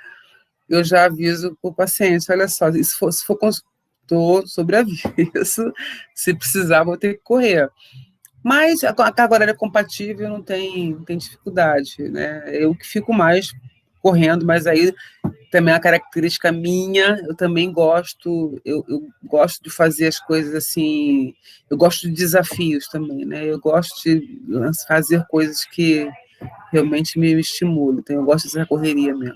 Speaker 1: eu já aviso para o paciente, olha só, se for estou sobreaviso, se precisar vou ter que correr. Mas a carga horária é compatível, não tem dificuldade, né? Eu que fico mais correndo, mas aí também é uma característica minha, eu também gosto, eu gosto de fazer as coisas assim, eu gosto de desafios também, né? Eu gosto de fazer coisas que realmente me estimulam, então eu gosto dessa correria mesmo.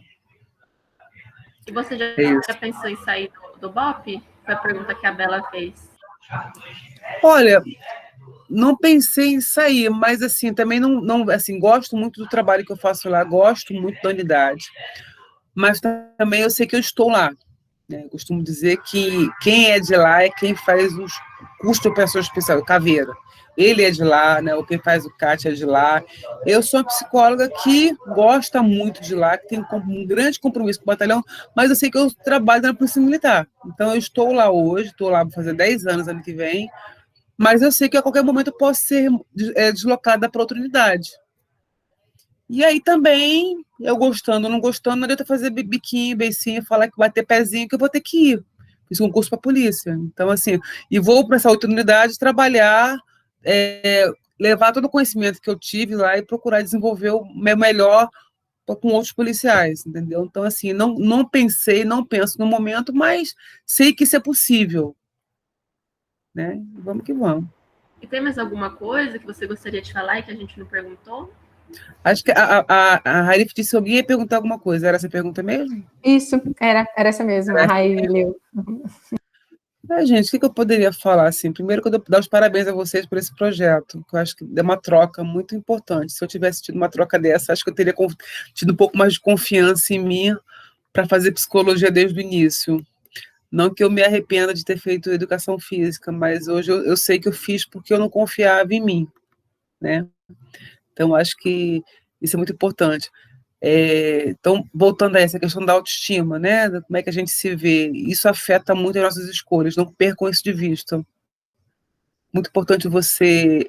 Speaker 3: E você já pensou em sair do BOP? Foi a pergunta que a Bela fez.
Speaker 1: Olha, não pensei em sair, mas assim, também não assim, gosto muito do trabalho que eu faço lá, gosto muito da unidade, mas também eu sei que eu estou lá, né? Eu costumo dizer que quem é de lá é quem faz os cursos de operação especial, o Caveira. Ele é de lá, né? O quem faz o CAT é de lá. Eu sou uma psicóloga que gosta muito de lá, que tem um grande compromisso com o batalhão, mas eu sei que eu trabalho na Polícia Militar. Então, eu estou lá hoje, estou lá para fazer 10 anos ano que vem, mas eu sei que a qualquer momento eu posso ser deslocada para outra unidade. E aí também, eu gostando ou não gostando, não adianta fazer biquinho, beicinho, falar que vai ter pezinho, que eu vou ter que ir. Fiz um curso para a polícia. Então, assim, e vou para essa outra unidade trabalhar, levar todo o conhecimento que eu tive lá e procurar desenvolver o meu melhor com outros policiais, entendeu? Então, assim, não penso no momento, mas sei que isso é possível, né? Vamos que vamos.
Speaker 3: E tem mais alguma coisa que você gostaria de falar e que a gente não perguntou?
Speaker 1: Acho que a Harif disse que alguém ia perguntar alguma coisa. Era essa pergunta mesmo?
Speaker 2: Isso, era essa mesmo, a Raí leu.
Speaker 1: Gente, o que eu poderia falar? Assim, primeiro, que eu dar os parabéns a vocês por esse projeto, que eu acho que é uma troca muito importante. Se eu tivesse tido uma troca dessa, acho que eu teria tido um pouco mais de confiança em mim para fazer psicologia desde o início. Não que eu me arrependa de ter feito educação física, mas hoje eu sei que eu fiz porque eu não confiava em mim, né? Então, acho que isso é muito importante. Então, voltando a essa questão da autoestima, né? Como é que a gente se vê, isso afeta muito as nossas escolhas, não percam isso de vista. Muito importante você,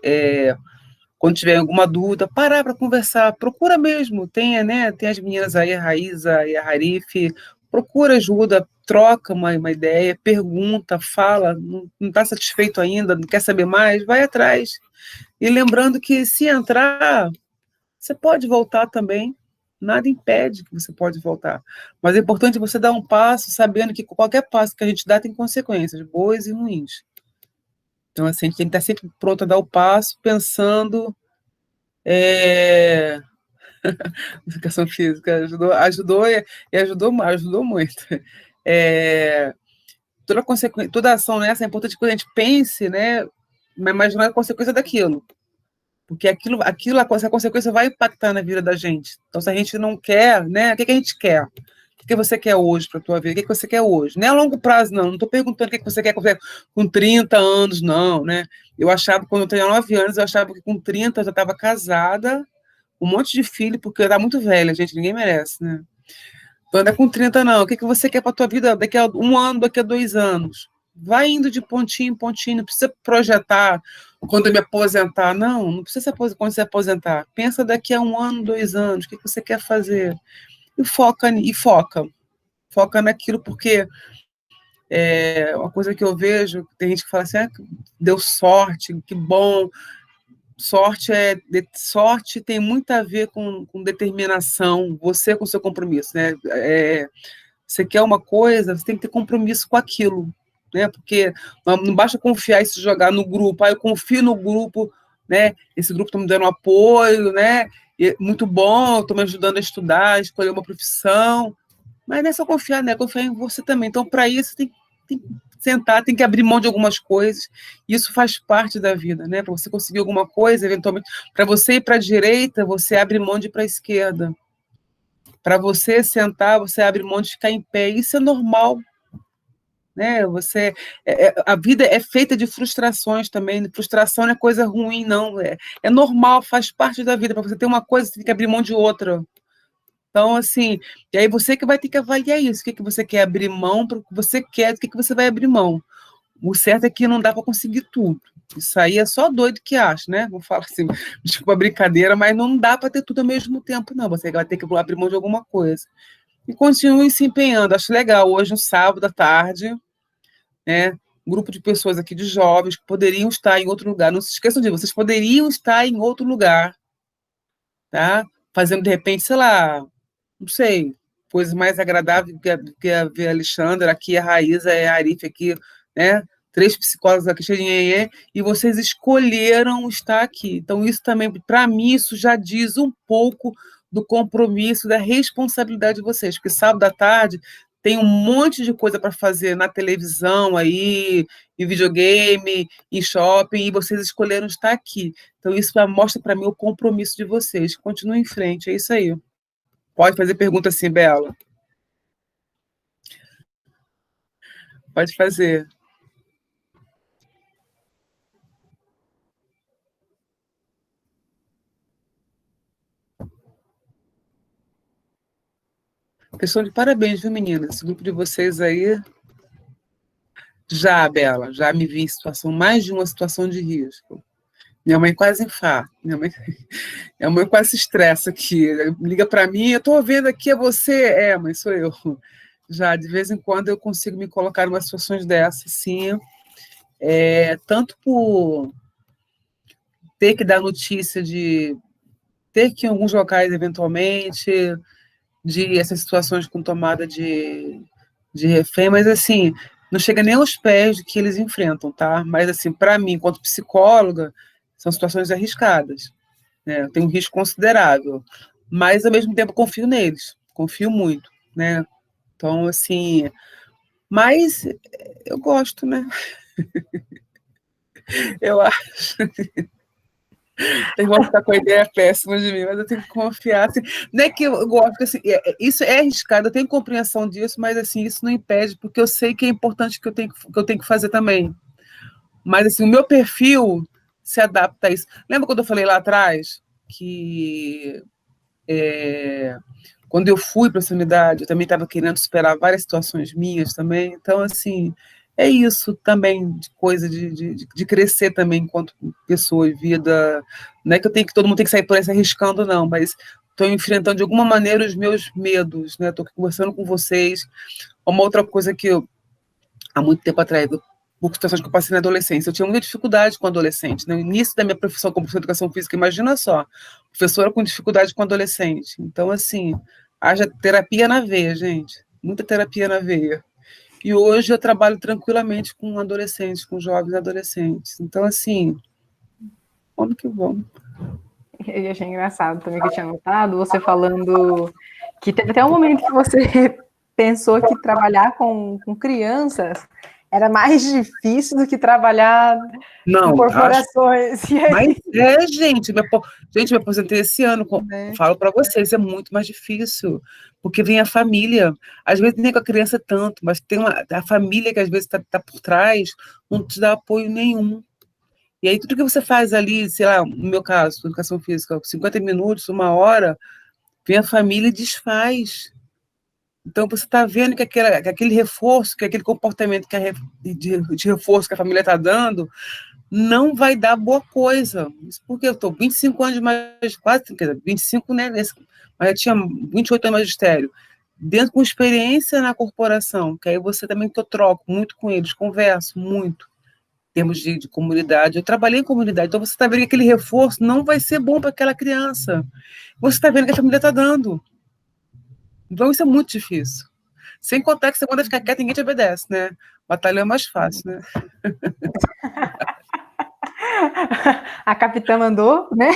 Speaker 1: quando tiver alguma dúvida, parar para conversar, procura mesmo, tem as meninas aí, a Raíza e a Harif, procura ajuda, troca uma ideia, pergunta, fala, não está satisfeito ainda, não quer saber mais, vai atrás. E lembrando que se entrar, você pode voltar também, nada impede que você pode voltar. Mas é importante você dar um passo sabendo que qualquer passo que a gente dá tem consequências, boas e ruins. Então, assim, a gente tem que estar sempre pronto a dar o passo, pensando... Educação física ajudou muito. Toda ação nessa é importante que a gente pense, né, mas não é a consequência daquilo. Porque essa consequência vai impactar na vida da gente. Então, se a gente não quer, né, o que a gente quer? O que você quer hoje para a tua vida? O que você quer hoje? Não é a longo prazo, não. Não estou perguntando o que você quer com 30 anos, não, né? Eu achava, quando eu tinha 9 anos, eu achava que com 30 eu já estava casada, um monte de filho, porque eu estava muito velha, gente, ninguém merece, né? Então, não é com 30, não. O que você quer para a tua vida daqui a 1 ano, daqui a 2 anos? Vai indo de pontinho em pontinho, não precisa projetar quando eu me aposentar. Não precisa quando você aposentar. Pensa daqui a 1 ano, 2 anos, o que você quer fazer? E foca naquilo, porque uma coisa que eu vejo, tem gente que fala assim, deu sorte, que bom. Sorte tem muito a ver com determinação, você com seu compromisso, né? Você quer uma coisa, você tem que ter compromisso com aquilo, né? Porque não basta confiar e se jogar no grupo. Eu confio no grupo, né? Esse grupo está me dando apoio, né? Muito bom, estou me ajudando a estudar, a escolher uma profissão. Mas não é só confiar, né? Confiar em você também. Então, para isso, tem que sentar, tem que abrir mão de algumas coisas. Isso faz parte da vida, né? Para você conseguir alguma coisa, eventualmente, para você ir para a direita, você abre mão de ir para a esquerda. Para você sentar, você abre mão de ficar em pé. Isso é normal, né? A vida é feita de frustrações também. Frustração não é coisa ruim, não. É normal, faz parte da vida. Para você ter uma coisa, você tem que abrir mão de outra. Então, assim, e aí você que vai ter que avaliar isso. O que você quer abrir mão, para o que você quer, do que você vai abrir mão. O certo é que não dá para conseguir tudo. Isso aí é só doido que acha, né? Vou falar assim, desculpa a brincadeira, mas não dá para ter tudo ao mesmo tempo, não. Você vai ter que abrir mão de alguma coisa. E continue se empenhando. Acho legal, hoje, no sábado à tarde, né? Um grupo de pessoas aqui, de jovens, que poderiam estar em outro lugar. Não se esqueçam disso, vocês poderiam estar em outro lugar, tá? Fazendo, de repente, sei lá, não sei, coisa mais agradável que a ver a Alexandra, aqui a Raíza, a Arif aqui, né? 3 psicólogos aqui, e vocês escolheram estar aqui. Então, isso também, para mim, isso já diz um pouco do compromisso, da responsabilidade de vocês, porque sábado à tarde tem um monte de coisa para fazer na televisão, aí, em videogame, em shopping, e vocês escolheram estar aqui. Então, isso mostra para mim o compromisso de vocês. Continuem em frente, é isso aí. Pode fazer pergunta assim, Bela. Pode fazer. Questão de parabéns, viu, meninas? Esse grupo de vocês aí. Já, Bela, já me vi em situação, mais de uma situação de risco. Minha mãe quase infarta. Minha mãe quase se estressa aqui. Liga para mim, eu estou vendo aqui, é você? É, mãe, sou eu. Já, de vez em quando, eu consigo me colocar em umas situações dessas, sim. Tanto por ter que dar notícia de ter que ir em alguns locais, eventualmente, de essas situações com tomada de refém, mas, assim, não chega nem aos pés do que eles enfrentam, tá? Mas, assim, para mim, enquanto psicóloga, são situações arriscadas, né? Eu tenho um risco considerável, mas, ao mesmo tempo, confio neles, confio muito, né? Então, assim, mas eu gosto, né? Eu acho. Eles vão ficar com a ideia péssima de mim, mas eu tenho que confiar. Assim, não é que eu gosto, assim, isso é arriscado, eu tenho compreensão disso, mas assim, isso não impede, porque eu sei que é importante que eu tenho que fazer também. Mas assim, o meu perfil se adapta a isso. Lembra quando eu falei lá atrás que quando eu fui para essa unidade, eu também estava querendo superar várias situações minhas também. Então, assim, é isso também, de coisa de crescer também enquanto pessoa e vida. Não é que todo mundo tem que sair por aí se arriscando, não, mas estou enfrentando de alguma maneira os meus medos, né? Estou conversando com vocês. Uma outra coisa que eu, há muito tempo atrás, por situações que eu passei na adolescência, eu tinha muita dificuldade com adolescente. No início da minha profissão como professora de educação física, imagina só, professora com dificuldade com adolescente. Então, assim, haja terapia na veia, gente. Muita terapia na veia. E hoje eu trabalho tranquilamente com adolescentes, com jovens adolescentes. Então, assim, vamos que vamos.
Speaker 2: Eu achei engraçado também que eu tinha notado você falando que teve até um momento que você pensou que trabalhar com crianças era mais difícil do que trabalhar com corporações.
Speaker 1: Mas gente, me aposentei esse ano. Falo para vocês, é muito mais difícil, porque vem a família. Às vezes nem com a criança tanto, mas tem a família que às vezes está por trás, não te dá apoio nenhum. E aí tudo que você faz ali, sei lá, no meu caso, educação física, 50 minutos, 1 hora, vem a família e desfaz. Então, você está vendo que aquele reforço, que aquele comportamento de reforço que a família está dando, não vai dar boa coisa. Isso porque eu estou 25 anos de magistério, quase, quer dizer, 25, né? Mas eu tinha 28 anos de magistério. Dentro com experiência na corporação, que aí você também que eu troco muito com eles, converso muito, em termos de comunidade. Eu trabalhei em comunidade, então você está vendo que aquele reforço não vai ser bom para aquela criança. Você está vendo que a família está dando. Então, isso é muito difícil. Sem contar que você manda ficar quieto, ninguém te obedece, né? Batalha é mais fácil, né?
Speaker 2: A capitã mandou, né?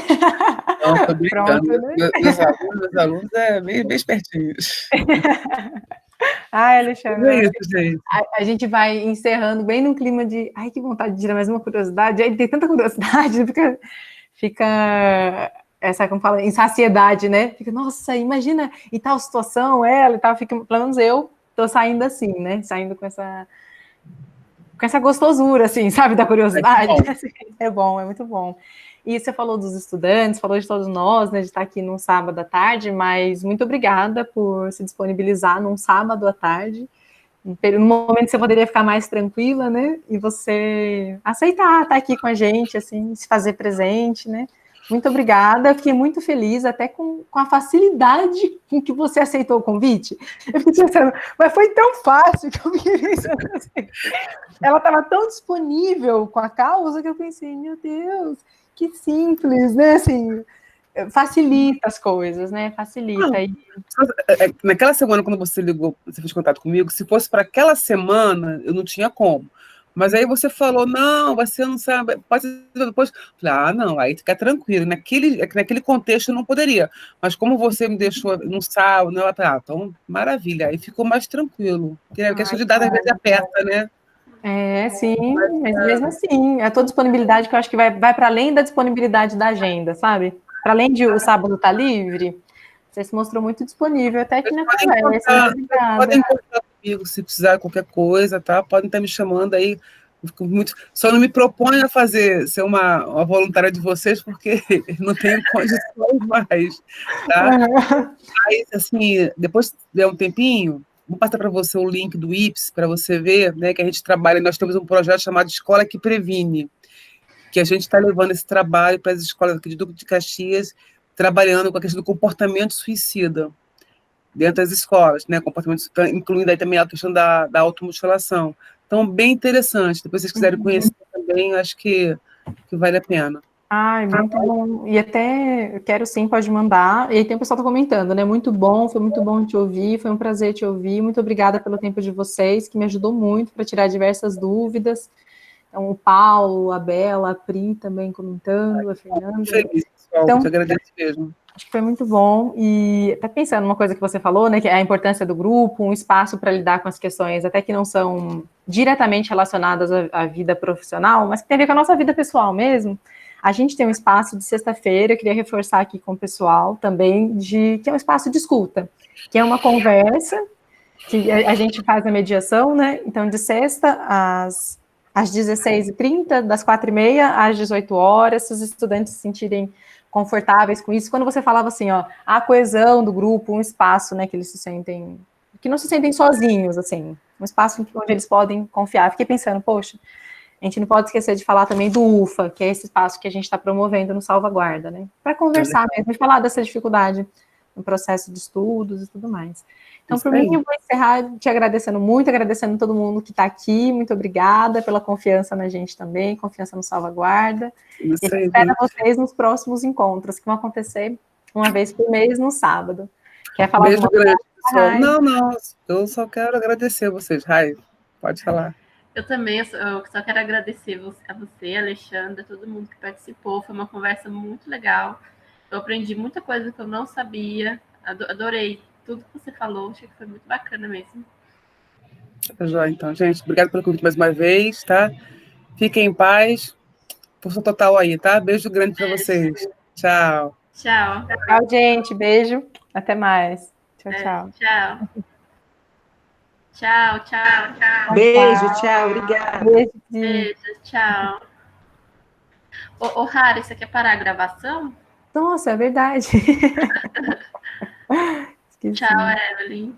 Speaker 1: Não, tô brincando.
Speaker 2: Pronto, né?
Speaker 1: Meus alunos bem espertinhos.
Speaker 2: Ai, Alexandre,
Speaker 1: É isso, gente.
Speaker 2: a gente vai encerrando bem num clima de ai, que vontade de tirar mais uma curiosidade. Aí tem tanta curiosidade, fica essa, como fala, insaciedade, né? Fica, nossa, imagina, e tal situação, ela e tal, fica, pelo menos eu tô saindo assim, né? Saindo com essa gostosura, assim, sabe, da curiosidade. É bom, é muito bom. E você falou dos estudantes, falou de todos nós, né, de estar aqui num sábado à tarde, mas muito obrigada por se disponibilizar num sábado à tarde, no momento que você poderia ficar mais tranquila, né, e você aceitar estar aqui com a gente, assim, se fazer presente, né. Muito obrigada, fiquei muito feliz, até com a facilidade com que você aceitou o convite. Eu fiquei pensando, mas foi tão fácil que eu fiquei pensando assim. Ela estava tão disponível com a causa que eu pensei, meu Deus, que simples, né? Assim, facilita as coisas, né? Facilita.
Speaker 1: Naquela semana, quando você ligou, você fez contato comigo, se fosse para aquela semana, eu não tinha como. Mas aí você falou, não, você não sabe, pode ser depois. Eu falei, não, aí fica tranquilo. Naquele contexto eu não poderia. Mas como você me deixou no sábado, né, então, maravilha. Aí ficou mais tranquilo. Porque a questão de data às vezes aperta, né?
Speaker 2: Sim, mas mesmo assim, a tua disponibilidade, que eu acho que vai para além da disponibilidade da agenda, sabe? Para além de o sábado estar livre, você se mostrou muito disponível até aqui na conversa. Obrigada.
Speaker 1: Podem encontrar comigo, se precisar de qualquer coisa, tá? Podem estar me chamando aí. Eu fico muito... Só não me proponho a ser uma voluntária de vocês, porque não tenho condições mais, tá? Aí, assim, depois de der um tempinho, vou passar para você o link do IPS, para você ver, né, que a gente trabalha, nós temos um projeto chamado Escola que Previne, que a gente está levando esse trabalho para as escolas aqui de Duque de Caxias, trabalhando com a questão do comportamento suicida dentro das escolas, né, comportamento, incluindo aí também a questão da automutilação. Então, bem interessante. Depois, se vocês quiserem conhecer também, acho que vale a pena.
Speaker 2: Ai, muito bom. E até, eu quero sim, pode mandar. E aí tem o pessoal tá comentando, né? Muito bom, foi muito bom te ouvir, foi um prazer te ouvir. Muito obrigada pelo tempo de vocês, que me ajudou muito para tirar diversas dúvidas. Então, o Paulo, a Bela, a Pri também comentando, a Fernanda.
Speaker 1: Muito feliz, pessoal.
Speaker 2: Então,
Speaker 1: Te agradeço mesmo.
Speaker 2: acho que foi muito bom. E até pensando numa coisa que você falou, né? Que é a importância do grupo, um espaço para lidar com as questões, até que não são diretamente relacionadas à vida profissional, mas que tem a ver com a nossa vida pessoal mesmo. A gente tem um espaço de sexta-feira, eu queria reforçar aqui com o pessoal também, que é um espaço de escuta, que é uma conversa, que a gente faz a mediação, né? Então, de sexta às 16h30, das 4h30 às 18 horas, se os estudantes se sentirem confortáveis com isso. Quando você falava assim, ó, a coesão do grupo, um espaço, né, que eles se sentem, que não se sentem sozinhos, assim, um espaço onde eles podem confiar. Fiquei pensando, poxa, a gente não pode esquecer de falar também do UFA, que é esse espaço que a gente está promovendo no Salvaguarda, né? Para conversar mesmo e falar dessa dificuldade no processo de estudos e tudo mais. Então, por mim, eu vou encerrar te agradecendo muito, agradecendo todo mundo que está aqui. Muito obrigada pela confiança na gente também, confiança no Salvaguarda. E espero vocês nos próximos encontros, que vão acontecer uma vez por mês, no sábado. Quer falar
Speaker 1: Beijo grande, pessoal.
Speaker 2: Rai?
Speaker 1: Não, eu só quero agradecer a vocês. Rai, pode falar.
Speaker 3: Eu também, eu só quero agradecer a você, Alexandra, todo mundo que participou. Foi uma conversa muito legal. Eu aprendi muita coisa que eu não sabia. Adorei tudo que você falou. Achei que foi muito bacana mesmo.
Speaker 1: Tá joia, então, gente. Obrigada pelo convite mais uma vez, tá? Fiquem em paz. Força total aí, tá? Beijo grande para vocês. Tchau.
Speaker 3: Tchau.
Speaker 2: Tchau, gente. Beijo. Até mais. Tchau, tchau.
Speaker 3: Tchau. Tchau, tchau, tchau.
Speaker 5: Beijo, tchau, obrigada.
Speaker 3: Beijo, tchau. Ô, Rara, você quer parar a gravação?
Speaker 2: Nossa, é verdade.
Speaker 3: Tchau, Evelyn.